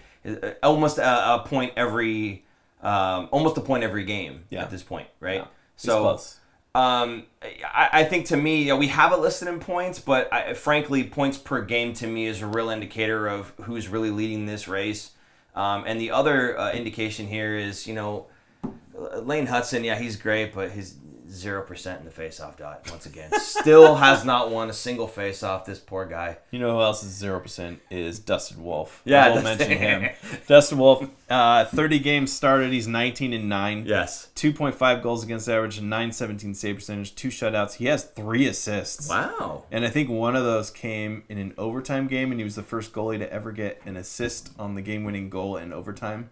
Almost a point every game at this point, right? Yeah. So close. I think to me, we have it listed in points, but frankly, points per game to me is a real indicator of who's really leading this race. And the other indication here is, Lane Hudson, he's great, but his 0% in the face-off dot once again. Still has not won a single face-off. This poor guy. You know who else is 0% is Dustin Wolf. Yeah, I won't mention him. Dustin Wolf, 30 games started. He's 19-9. Yes. 2.5 goals against average, and .917 save percentage, 2 shutouts. He has 3 assists. Wow. And I think one of those came in an overtime game, and he was the first goalie to ever get an assist on the game-winning goal in overtime.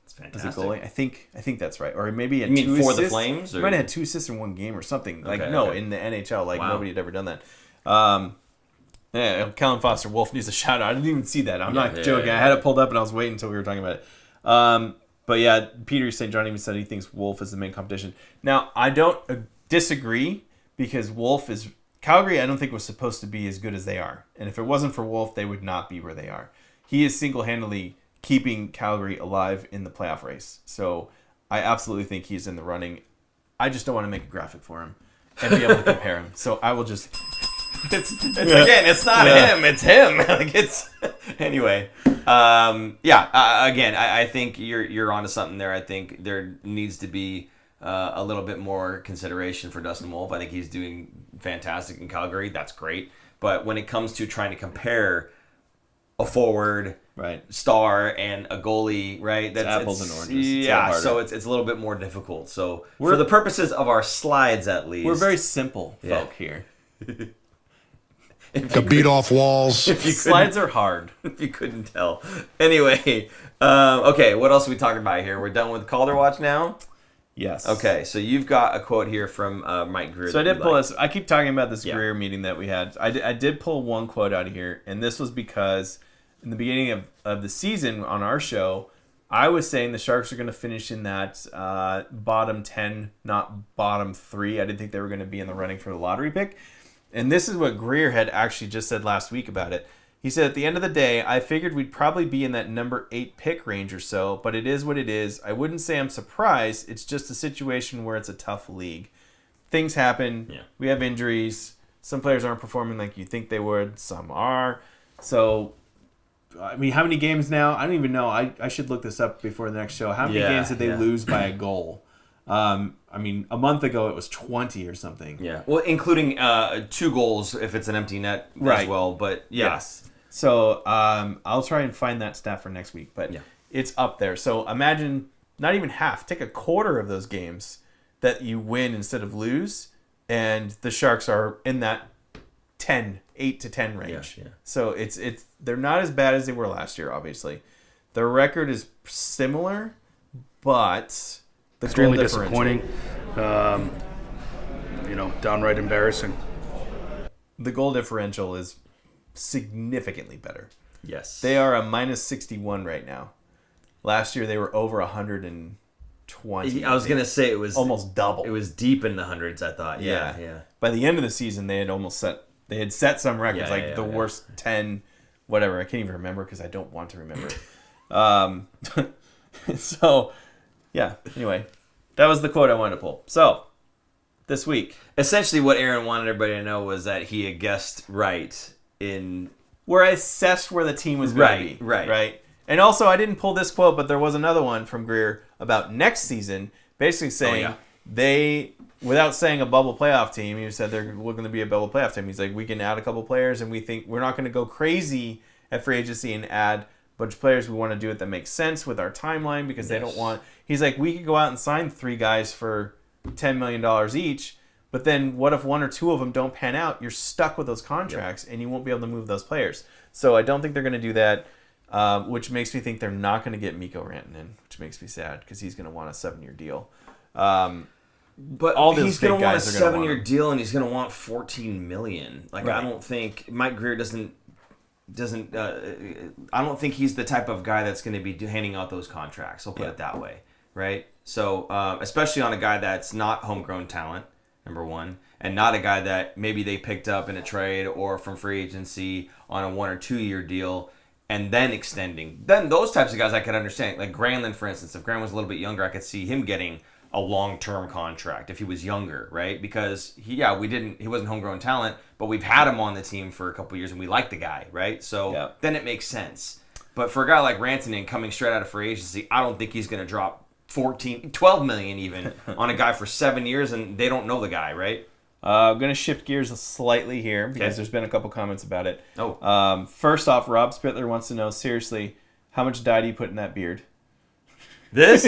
That's fantastic. As a goalie, I think that's right. Or maybe You mean two for assists. the Flames? Or? He might have had 2 assists in one game or something. Like Okay. in the NHL, like Wow. nobody had ever done that. Kellen Foster Wolf needs a shout out. I didn't even see that. I'm not joking. I had it pulled up and I was waiting until we were talking about it. But yeah, Peter St. John even said he thinks Wolf is the main competition. Now I don't disagree because Calgary. I don't think was supposed to be as good as they are, and if it wasn't for Wolf, they would not be where they are. He is single-handedly keeping Calgary alive in the playoff race. So I absolutely think he's in the running. I just don't want to make a graphic for him and be able to compare him. So I will just. It's not him. It's him. Like it's anyway. Again, I think you're onto something there. I think there needs to be a little bit more consideration for Dustin Wolf. I think he's doing fantastic in Calgary. That's great. But when it comes to trying to compare a forward star and a goalie, right? That's apples and oranges. Yeah, so it's a little bit more difficult. So for the purposes of our slides, at least, we're very simple folk here. To beat off walls. Slides are hard. If you couldn't tell. Anyway, okay, what else are we talking about here? We're done with Calder Watch now? Yes. Okay, so you've got a quote here from Mike Grier. So I did pull this. I keep talking about this Grier meeting that we had. I did pull one quote out of here, and this was because in the beginning of the season on our show, I was saying the Sharks are going to finish in that bottom 10, not bottom 3. I didn't think they were going to be in the running for the lottery pick. And this is what Grier had actually just said last week about it. He said, at the end of the day, I figured we'd probably be in that number 8 pick range or so, but it is what it is. I wouldn't say I'm surprised. It's just a situation where it's a tough league. Things happen. Yeah. We have injuries. Some players aren't performing like you think they would. Some are. So, I mean, how many games now? I don't even know. I should look this up before the next show. How many games did they lose by a goal? I mean, a month ago it was 20 or something. Yeah. Well, including 2 goals if it's an empty net as well. But yes. So I'll try and find that stat for next week. But it's up there. So imagine not even half. Take a quarter of those games that you win instead of lose, and the Sharks are in that 8 to 10 range. Yeah. So it's they're not as bad as they were last year. Obviously, their record is similar, but extremely disappointing. Downright embarrassing. The goal differential is significantly better. Yes. They are a -61 right now. Last year they were over 120. I was going to say it was almost double. It was deep in the hundreds, I thought. Yeah. By the end of the season they had set some records, worst 10 whatever. I can't even remember because I don't want to remember. So, yeah. Anyway, that was the quote I wanted to pull. So, this week. Essentially what Aaron wanted everybody to know was that he had guessed right in... Where I assessed where the team was going to be. Right. And also, I didn't pull this quote, but there was another one from Grier about next season, basically saying they, without saying a bubble playoff team, he said they're going to be a bubble playoff team. He's like, we can add a couple players, and we think we're not going to go crazy at free agency and add a bunch of players. We want to do it that makes sense with our timeline because they don't want... He's like, we could go out and sign 3 guys for $10 million each, but then what if 1 or 2 of them don't pan out? You're stuck with those contracts, and you won't be able to move those players. So I don't think they're going to do that, which makes me think they're not going to get Mikko Rantanen, which makes me sad because he's going to want a 7-year deal. But all he's going to want a 7-year deal, and he's going to want $14 million. Like I don't think Mike Grier doesn't. I don't think he's the type of guy that's going to be handing out those contracts. I'll put it that way, right? So especially on a guy that's not homegrown talent. Number one, and not a guy that maybe they picked up in a trade or from free agency on a 1 or 2 year deal and then extending. Then those types of guys I could understand. Like Granlund, for instance, if Granlund was a little bit younger, I could see him getting a long-term contract if he was younger, right? Because he wasn't homegrown talent, but we've had him on the team for a couple of years and we like the guy, right? So then it makes sense. But for a guy like Rantanen coming straight out of free agency, I don't think he's going to drop 12 million even on a guy for 7 years, and they don't know the guy, right? I'm going to shift gears slightly here because there's been a couple comments about it. First off, Rob Spittler wants to know, seriously, how much dye do you put in that beard? This?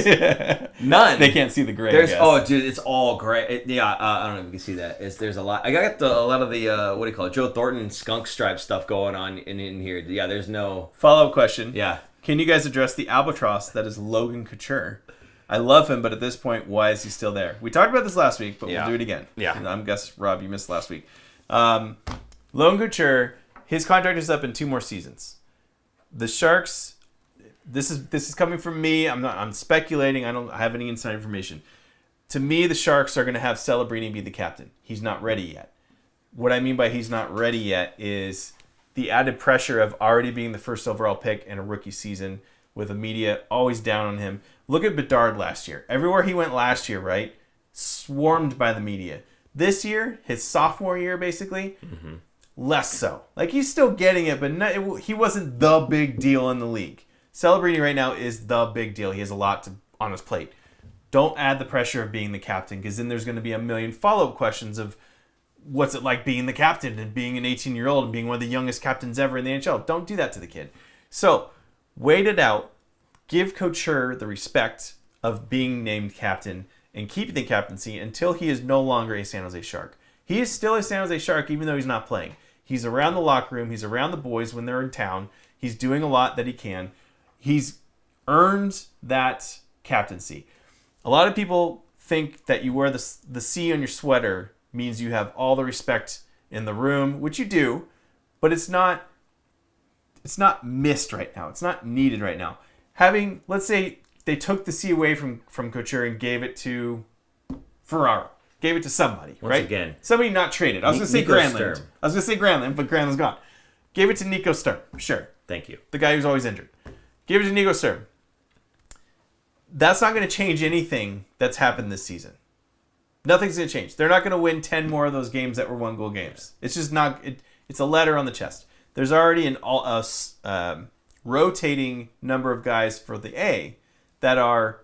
None. They can't see the gray. Oh, dude, it's all gray. I don't know if you can see that. There's a lot. I got a lot of the what do you call it? Joe Thornton skunk stripe stuff going on in here. Yeah, there's no follow-up question. Yeah, can you guys address the albatross that is Logan Couture? I love him, but at this point, why is he still there? We talked about this last week, but we'll do it again. Yeah, I guess Rob, you missed last week. Logan Couture, his contract is up in 2 more seasons. The Sharks. This is coming from me. I'm speculating. I don't have any inside information. To me, the Sharks are going to have Celebrini be the captain. He's not ready yet. What I mean by he's not ready yet is the added pressure of already being the first overall pick in a rookie season with the media always down on him. Look at Bedard last year. Everywhere he went last year, right? Swarmed by the media. This year, his sophomore year, basically, less so. Like, he's still getting it, but he wasn't the big deal in the league. Celebrini right now is the big deal. He has a lot on his plate. Don't add the pressure of being the captain, because then there's going to be a million follow-up questions of what's it like being the captain and being an 18-year-old and being one of the youngest captains ever in the NHL. Don't do that to the kid. So, wait it out. Give Couture the respect of being named captain and keep the captaincy until he is no longer a San Jose Shark. He is still a San Jose Shark even though he's not playing. He's around the locker room. He's around the boys when they're in town. He's doing a lot that he can. He's earned that captaincy. A lot of people think that you wear the C on your sweater means you have all the respect in the room, which you do, but it's not missed right now. It's not needed right now. Let's say they took the C away from Couture and gave it to Ferraro. Gave it to somebody, right? Again. Somebody not traded. I was going to say Granlund. But Granlund's gone. Gave it to Nico Sturm. Sure. Thank you. The guy who's always injured. Give it to Nico Sturm. That's not going to change anything that's happened this season. Nothing's going to change. They're not going to win 10 more of those games that were 1-goal games. It's just not... It's a letter on the chest. There's already a rotating number of guys for the A that are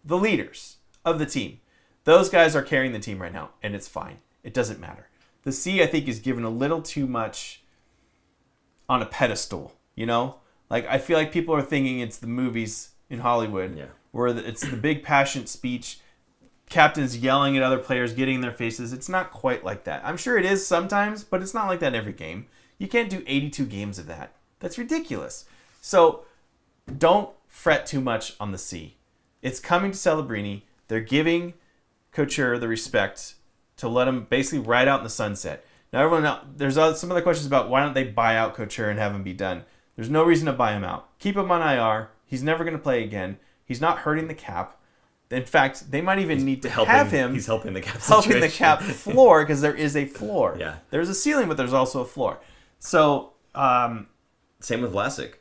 the leaders of the team. Those guys are carrying the team right now, and it's fine. It doesn't matter. The C, I think, is given a little too much on a pedestal, you know? Like, I feel like people are thinking it's the movies in Hollywood where it's the big passionate speech, captains yelling at other players, getting in their faces. It's not quite like that. I'm sure it is sometimes, but it's not like that every game. You can't do 82 games of that. That's ridiculous. So don't fret too much on the C. It's coming to Celebrini. They're giving Couture the respect to let him basically ride out in the sunset. Now, there's some other questions about why don't they buy out Couture and have him be done. There's no reason to buy him out. Keep him on IR. He's never going to play again. He's not hurting the cap. In fact, they might even need to have him. He's helping the cap situation. Helping the cap floor, because there is a floor. Yeah. There's a ceiling, but there's also a floor. So, same with Vlasic.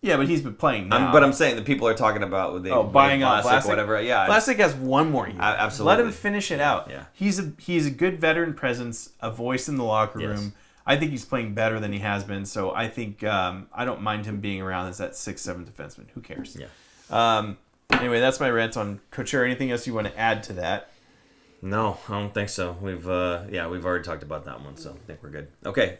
Yeah, but he's been playing now. But I'm saying that people are talking about with buying out Vlasic, whatever. Yeah, Vlasic has 1 more year. Absolutely. Let him finish it out. Yeah. He's a good veteran presence, a voice in the locker room. I think he's playing better than he has been. So I think I don't mind him being around as that 6'7" defenseman. Who cares? Yeah. Anyway, that's my rant on Couture. Anything else you want to add to that? No, I don't think so. We've already talked about that one, so I think we're good. Okay.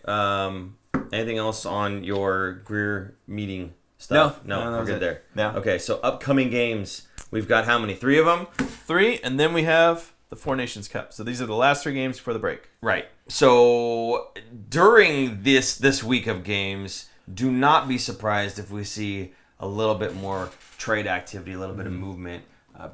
Anything else on your Grier meeting stuff? No, we're good there. Yeah. Okay, so upcoming games. We've got how many? 3 of them? 3, and then we have the Four Nations Cup. So these are the last 3 games before the break. Right. So during this week of games, do not be surprised if we see a little bit more trade activity, a little bit of movement,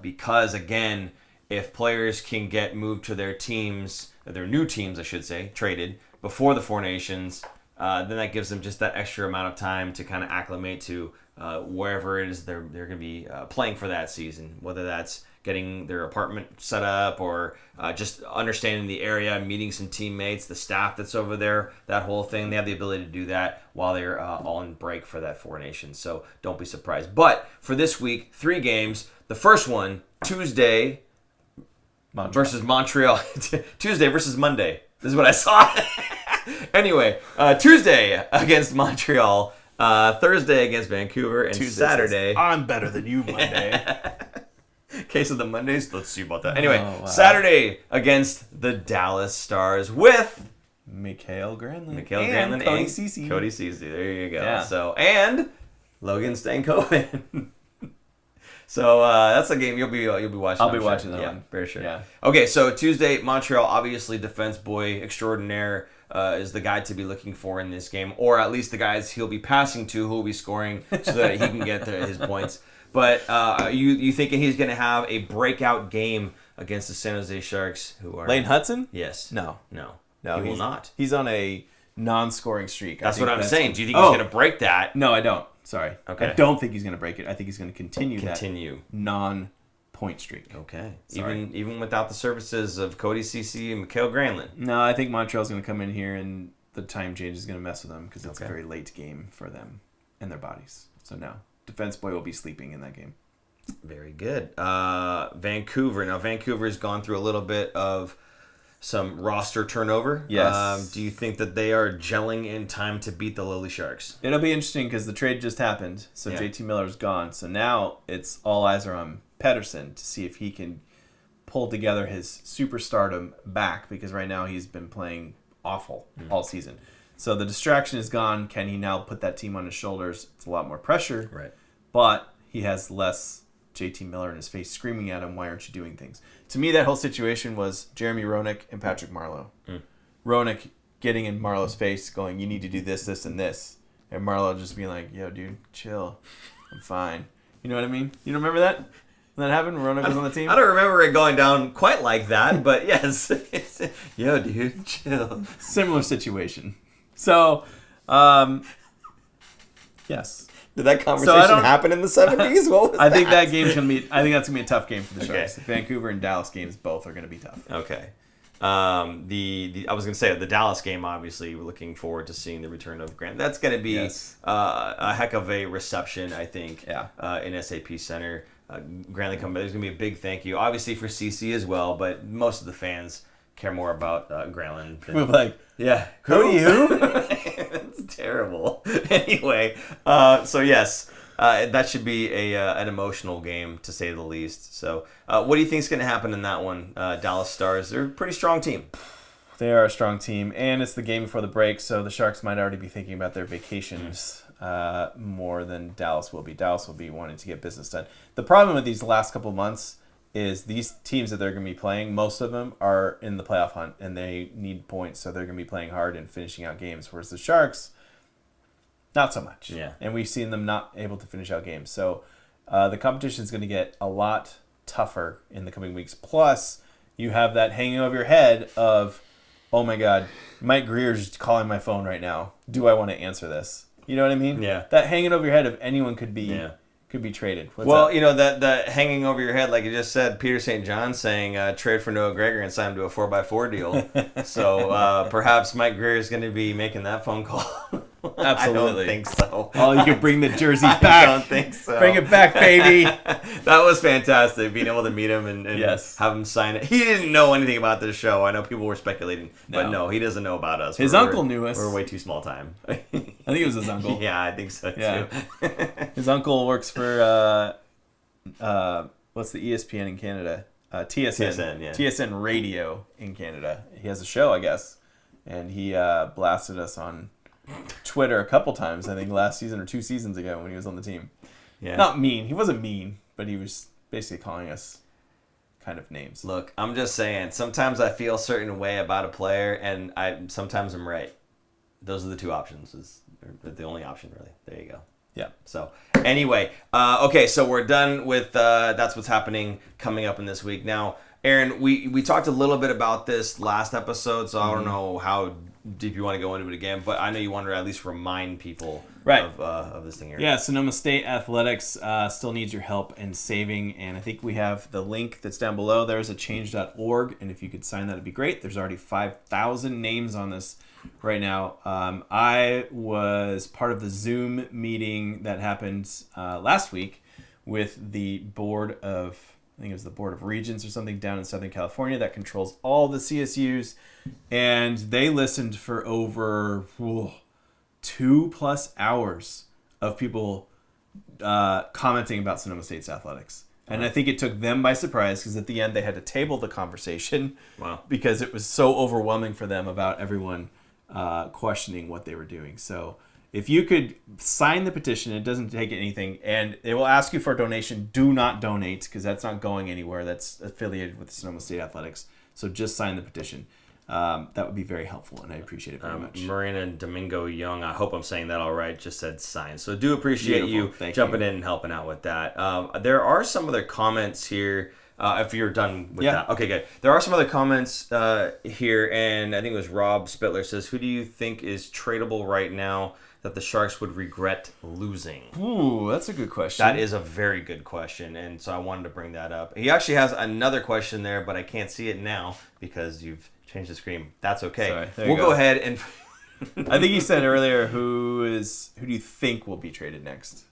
because again, if players can get moved to their teams, their new teams, I should say, traded before the Four Nations, then that gives them just that extra amount of time to kind of acclimate to wherever it is they're going to be playing for that season, whether that's getting their apartment set up or just understanding the area, meeting some teammates, the staff that's over there, that whole thing. They have the ability to do that while they're all in break for that Four Nations. So don't be surprised. But for this week, 3 games. The first one, Tuesday versus Montreal. Tuesday versus Monday. This is what I saw. Anyway, Tuesday against Montreal. Thursday against Vancouver. And Tuesday Saturday. says, I'm better than you Monday. Case of the Mondays. Let's see about that. Anyway, Oh, wow. Saturday against the Dallas Stars with Mikael Granlund. Granlund Cody and Ceci. Cody Ceci. There you go. Yeah. So and Logan Stankoven. So that's a game you'll be watching. I'll be I'm watching sure. that Yeah, one. very sure. Yeah. Okay, so Tuesday, Montreal, obviously defense boy extraordinaire is the guy to be looking for in this game, or at least the guys he'll be passing to, who will be scoring, so that he can get his points. But you thinking he's going to have a breakout game against the San Jose Sharks, who are Lane Hudson? Yes. No, he will not. He's on a non-scoring streak. That's what I'm saying. Do you think he's going to break that? No, I don't. Sorry. Okay. I don't think he's going to break it. I think he's going to continue that non-point streak. Okay. Sorry. Even without the services of Cody Ceci and Mikael Granlund. No, I think Montreal's going to come in here and the time change is going to mess with them because it's a very late game for them and their bodies. So no, defense boy will be sleeping in that game. Very good. Vancouver. Now, Vancouver's gone through a little bit of some roster turnover. Yes. Do you think that they are gelling in time to beat the Lily Sharks? It'll be interesting because the trade just happened. So Yeah. JT Miller's gone. So now it's all eyes are on Pettersson to see if he can pull together his superstardom back because right now he's been playing awful all season. So the distraction is gone. Can he now put that team on his shoulders? It's a lot more pressure. Right. But he has less JT Miller in his face screaming at him, why aren't you doing things? To me, that whole situation was Jeremy Roenick and Patrick Marleau. Roenick getting in Marleau's face going, you need to do this, this, and this. And Marleau just being like, yo, dude, chill. I'm fine. You know what I mean? You don't remember that? When that happened? Roenick was on the team? I don't remember it going down quite like that, but yes. Yo, dude, chill. Similar situation. So, yes. Did that conversation happen in the 70s? What was I think that game's gonna be. I think that's gonna be a tough game for the Okay. Sharks. Vancouver and Dallas games both are gonna be tough. Okay. The I was gonna say the Dallas game. Obviously, we're looking forward to seeing the return of Grant. That's gonna be a heck of a reception, I think. Yeah. In SAP Center, Granlund coming back. There's gonna be a big thank you, obviously for CC as well, but most of the fans care more about Granlund. We're like, yeah, Cody who? That's terrible. Anyway, so yes. That should be an emotional game, to say the least. So, what do you think is going to happen in that one? Dallas Stars, they're a pretty strong team. They are a strong team, and it's the game before the break, so the Sharks might already be thinking about their vacations more than Dallas will be. Dallas will be wanting to get business done. The problem with these last couple of months is these teams that they're going to be playing, most of them are in the playoff hunt, and they need points, so they're going to be playing hard and finishing out games, whereas the Sharks, not so much. Yeah. And we've seen them not able to finish out games. So the competition is going to get a lot tougher in the coming weeks. Plus, you have that hanging over your head of, oh my God, Mike Grier's calling my phone right now. Do I want to answer this? You know what I mean? Yeah. That hanging over your head of anyone could be traded. What's Well, up? you know, that hanging over your head, like you just said, Peter St. John saying trade for Noah Gregor and sign him to a 4x4 deal. So perhaps Mike Grier is going to be making that phone call. Absolutely. I don't think so. Oh, you can bring the jersey back. I don't think so. Bring it back, baby. That was fantastic, being able to meet him and have him sign it. He didn't know anything about this show. I know people were speculating, but no, he doesn't know about us. His uncle knew us. We're way too small time. I think it was his uncle. Yeah, I think so too. His uncle works for what's the ESPN in Canada? TSN. TSN, yeah. TSN Radio in Canada. He has a show, I guess, and he blasted us on Twitter a couple times. I think last season or 2 seasons ago when he was on the team. Yeah. Not mean. He wasn't mean, but he was basically calling us kind of names. Look, I'm just saying. Sometimes I feel a certain way about a player, and sometimes I'm right. Those are the two options. Is the only option, really. There you go. Yeah. So anyway, okay, so we're done with that's what's happening coming up in this week. Now, Aaron, we talked a little bit about this last episode, so I don't know how deep you want to go into it again, but I know you want to at least remind people of this thing here. Yeah, Sonoma State Athletics still needs your help in saving, and I think we have the link that's down below. There's a change.org, and if you could sign that, it'd be great. There's already 5,000 names on this right now. I was part of the Zoom meeting that happened last week with the board of, I think it was the Board of Regents or something down in Southern California that controls all the CSUs, and they listened for over 2+ hours of people commenting about Sonoma State's athletics. And I think it took them by surprise because at the end they had to table the conversation. Wow. Because it was so overwhelming for them about everyone questioning what they were doing. So if you could sign the petition, it doesn't take anything, and it will ask you for a donation. Do not donate because that's not going anywhere. That's affiliated with Sonoma State Athletics. So just sign the petition. That would be very helpful, and I appreciate it very much. Marina Domingo Young, I hope I'm saying that all right, just said sign. So do appreciate you jumping in and helping out with that. There are some other comments here. If you're done with that. Okay, good. There are some other comments here, and I think it was Rob Spittler says, who do you think is tradable right now that the Sharks would regret losing? Ooh, that's a good question. That is a very good question, and so I wanted to bring that up. He actually has another question there, but I can't see it now because you've changed the screen. That's okay. Sorry, we'll go ahead and... I think he said earlier, who do you think will be traded next?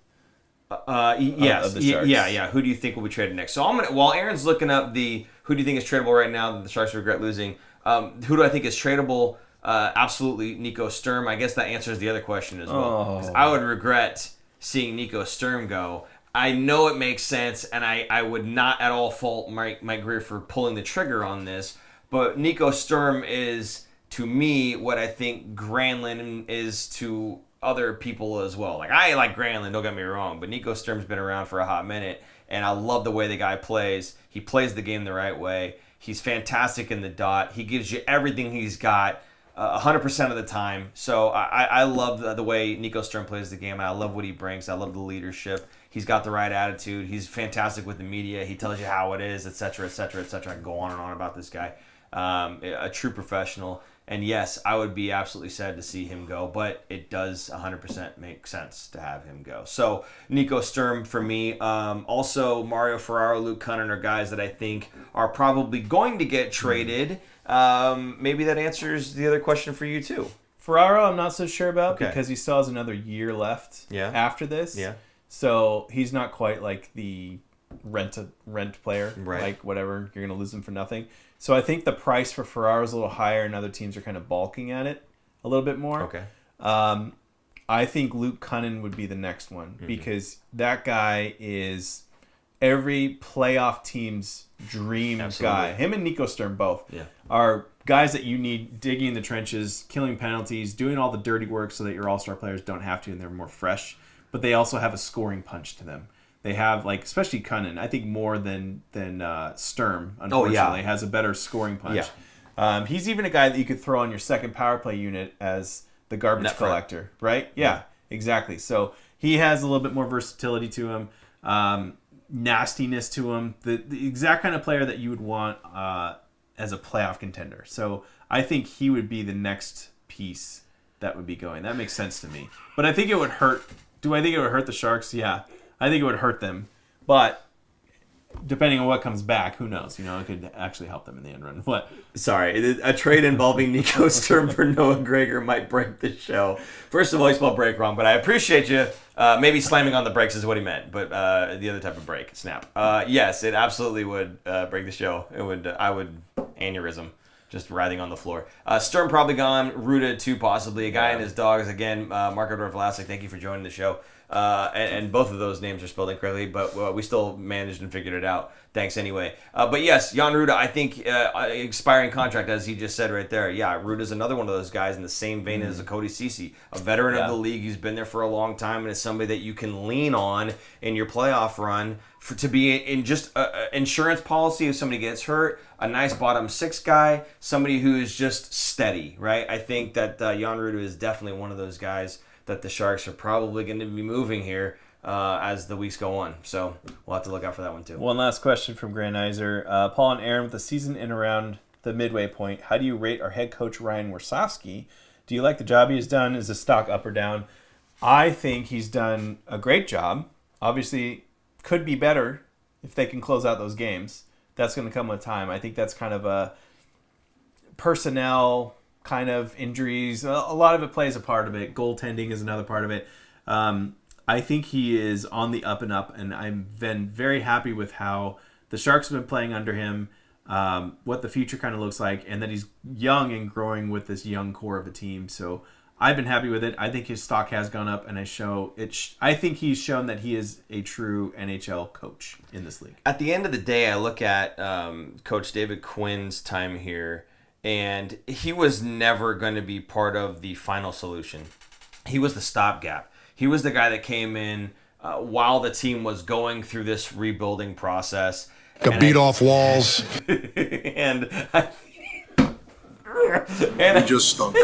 Yes. Of the Sharks. Yeah. Who do you think will be traded next? So while Aaron's looking up who do you think is tradable right now that the Sharks regret losing, who do I think is tradable? Absolutely Nico Sturm. I guess that answers the other question as well. 'Cause I would regret seeing Nico Sturm go. I know it makes sense, and I would not at all fault Mike Grier for pulling the trigger on this, but Nico Sturm is, to me, what I think Granlund is to other people as well. Like, I like Granlund, don't get me wrong, but Nico Sturm's been around for a hot minute, and I love the way the guy plays. He plays the game the right way. He's fantastic in the dot. He gives you everything he's got 100% of the time. So I love the way Nico Sturm plays the game, and I love what he brings. I love the leadership. He's got the right attitude. He's fantastic with the media. He tells you how it is, etc., etc., etc. I can go on and on about this guy. A true professional. And yes, I would be absolutely sad to see him go, but it does 100% make sense to have him go. So Nico Sturm for me. Also, Mario Ferraro, Luke Cunnin are guys that I think are probably going to get traded. Maybe that answers the other question for you too. Ferraro, I'm not so sure about because he still has another year left after this. Yeah. So he's not quite like the rent player, right? Like whatever, you're going to lose him for nothing. So I think the price for Ferraro is a little higher, and other teams are kind of balking at it a little bit more. Okay. I think Luke Cunnin would be the next one because that guy is every playoff team's dream guy. Him and Nico Sturm both are guys that you need digging in the trenches, killing penalties, doing all the dirty work so that your all-star players don't have to and they're more fresh. But they also have a scoring punch to them. They have, like, especially Cunnin, I think more than Sturm, unfortunately, has a better scoring punch. Yeah. He's even a guy that you could throw on your second power play unit as the garbage collector, right? Yeah, exactly. So he has a little bit more versatility to him, nastiness to him, the exact kind of player that you would want as a playoff contender. So I think he would be the next piece that would be going. That makes sense to me. But I think it would hurt. Do I think it would hurt the Sharks? Yeah. I think it would hurt them, but depending on what comes back, who knows? You know, it could actually help them in the end run. What? Sorry, a trade involving Nico Sturm for Noah Gregor might break the show. First of all, he spelled break wrong, but I appreciate you. Maybe slamming on the brakes is what he meant, but the other type of break, snap. Yes, it absolutely would break the show. It would. I would aneurysm. Just writhing on the floor. Sturm probably gone. Ruda too, possibly. A guy and his dogs. Again, Marco Vlasic, thank you for joining the show. And both of those names are spelled incorrectly, but we still managed and figured it out. Thanks anyway. But yes, Jan Ruda, I think expiring contract, as he just said right there. Yeah, Ruda's another one of those guys in the same vein as Cody Ceci, a veteran of the league who's been there for a long time and is somebody that you can lean on in your playoff run to be in just insurance policy if somebody gets hurt, a nice bottom six guy, somebody who is just steady, right? I think that Jan Ruda is definitely one of those guys that the Sharks are probably going to be moving here as the weeks go on. So we'll have to look out for that one too. One last question from Grant Iser. Paul and Aaron, with the season in around the midway point, how do you rate our head coach Ryan Warsofsky? Do you like the job he has done? Is the stock up or down? I think he's done a great job. Obviously, could be better if they can close out those games. That's going to come with time. I think that's kind of a personnel kind of injuries. A lot of it plays a part of it. Goaltending is another part of it. I think he is on the up and up, and I've been very happy with how the Sharks have been playing under him, what the future kind of looks like, and that he's young and growing with this young core of a team. So I've been happy with it. I think his stock has gone up, and I think he's shown that he is a true NHL coach in this league. At the end of the day, I look at Coach David Quinn's time here, and he was never going to be part of the final solution. He was the stopgap. He was the guy that came in while the team was going through this rebuilding process. Could beat off walls. and He just stunk.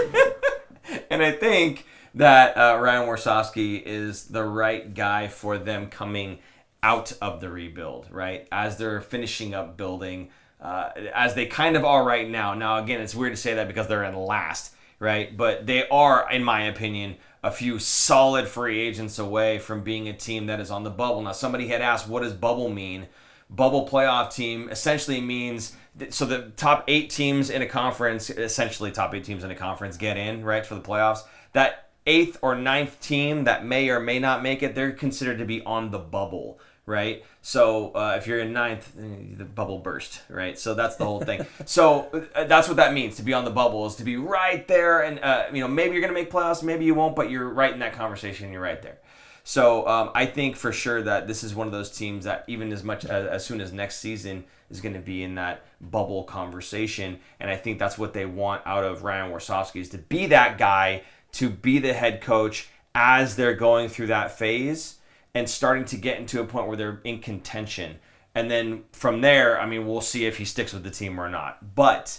And I think that Ryan Warsofsky is the right guy for them coming out of the rebuild, right? As they're finishing up building, as they kind of are right now. Now, again, it's weird to say that because they're in last, right? But they are, in my opinion, a few solid free agents away from being a team that is on the bubble. Now, somebody had asked, what does bubble mean? Bubble playoff team essentially means, so the top 8 teams in a conference, essentially top 8 teams in a conference get in, right, for the playoffs. That 8th or 9th team that may or may not make it, they're considered to be on the bubble, right? So if you're in 9th, the bubble burst, right? So that's the whole thing. So that's what that means, to be on the bubble, is to be right there. And, maybe you're going to make playoffs, maybe you won't, but you're right in that conversation, you're right there. So I think for sure that this is one of those teams that even as soon as next season is going to be in that bubble conversation. And I think that's what they want out of Ryan Warsofsky, is to be that guy, to be the head coach as they're going through that phase and starting to get into a point where they're in contention. And then from there, we'll see if he sticks with the team or not. But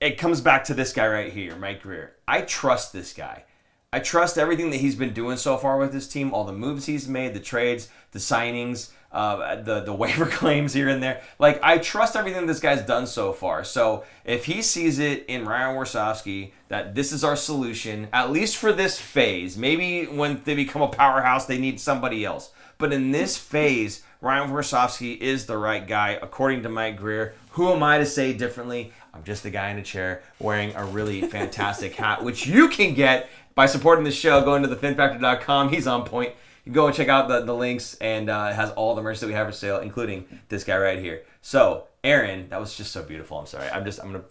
it comes back to this guy right here, Mike Grier. I trust this guy. I trust everything that he's been doing so far with his team, all the moves he's made, the trades, the signings, the waiver claims here and there. Like, I trust everything this guy's done so far. So if he sees it in Ryan Warsofsky that this is our solution, at least for this phase, maybe when they become a powerhouse, they need somebody else. But in this phase, Ryan Warsofsky is the right guy, according to Mike Grier. Who am I to say differently? I'm just a guy in a chair wearing a really fantastic hat, which you can get by supporting the show, going to thethinfactor.com. He's on point. You go and check out the links, and it has all the merch that we have for sale, including this guy right here. So, Aaron, that was just so beautiful. I'm sorry. I'm going to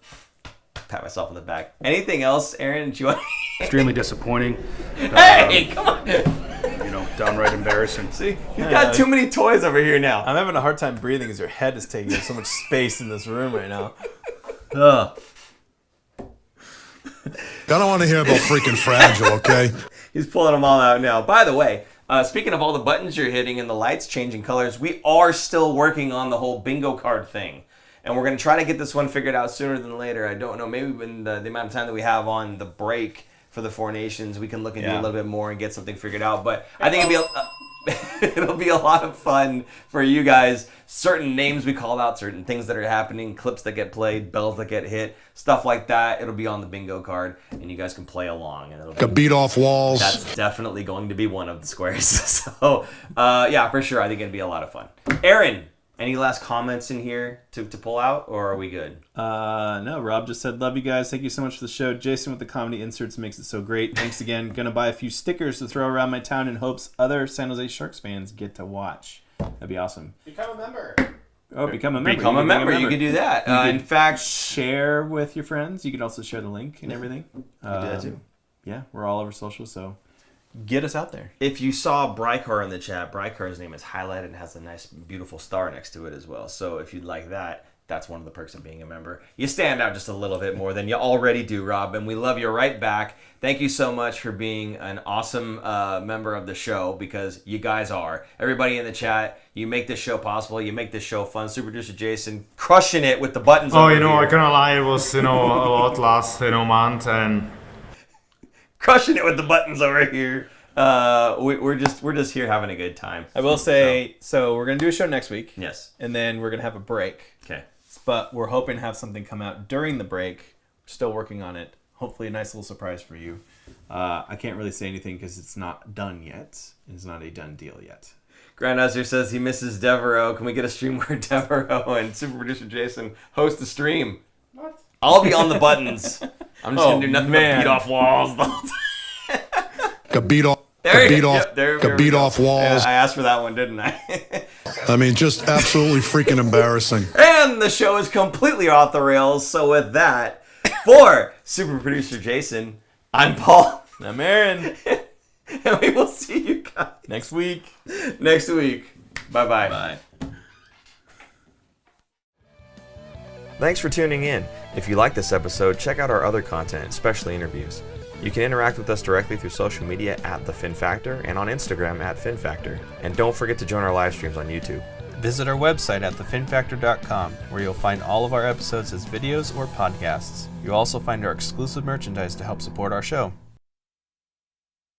pat myself on the back. Anything else, Aaron? Do you want? Extremely disappointing. Hey, come on. Downright embarrassing. See, you've got too many toys over here now. I'm having a hard time breathing because your head is taking up so much space in this room right now. Ugh. I don't want to hear about freaking Fragile, okay? He's pulling them all out now. By the way, speaking of all the buttons you're hitting and the lights changing colors, we are still working on the whole bingo card thing. And we're going to try to get this one figured out sooner than later. I don't know. Maybe in the amount of time that we have on the break for the Four Nations, we can look into a little bit more and get something figured out. But I think it'll be a lot of fun for you guys. Certain names we called out, certain things that are happening, clips that get played, bells that get hit, stuff like that. It'll be on the bingo card, and you guys can play along. And it'll Could beat off walls. That's definitely going to be one of the squares. So, yeah, for sure. I think it'll be a lot of fun. Aaron, any last comments in here to pull out, or are we good? No, Rob just said, love you guys. Thank you so much for the show. Jason with the comedy inserts makes it so great. Thanks again. Gonna buy a few stickers to throw around my town in hopes other San Jose Sharks fans get to watch. That'd be awesome. Become a member. Oh, become a member. Become a member. You can do that. In fact, share with your friends. You can also share the link and everything. you do that too. Yeah, we're all over social, so get us out there. If you saw Brykar in the chat, Brykar's name is highlighted and has a nice, beautiful star next to it as well. So if you'd like that, that's one of the perks of being a member. You stand out just a little bit more than you already do, Rob, and we love you right back. Thank you so much for being an awesome member of the show, because you guys are. Everybody in the chat, you make this show possible. You make this show fun. Super producer Jason crushing it with the buttons. Oh, I can't lie. It was, a lot last, month, and crushing it with the buttons over here. We're just here having a good time. I will say, so we're going to do a show next week. Yes. And then we're going to have a break. Okay. But we're hoping to have something come out during the break. Still working on it. Hopefully a nice little surprise for you. I can't really say anything because it's not done yet. It's not a done deal yet. Grandmaster says he misses Devereaux. Can we get a stream where Devereaux and super producer Jason host the stream? What? I'll be on the buttons. I'm just going to do nothing but beat off walls. Could beat off. Could beat off walls. Yeah, I asked for that one, didn't I? I mean, just absolutely freaking embarrassing. And the show is completely off the rails. So with that, for super producer Jason I'm Paul. I'm Aaron. And we will see you guys Next week. Bye-bye. Bye. Thanks for tuning in. If you like this episode, check out our other content, especially interviews. You can interact with us directly through social media at The Fin Factor and on Instagram at Fin Factor. And don't forget to join our live streams on YouTube. Visit our website at thefinfactor.com, where you'll find all of our episodes as videos or podcasts. You'll also find our exclusive merchandise to help support our show.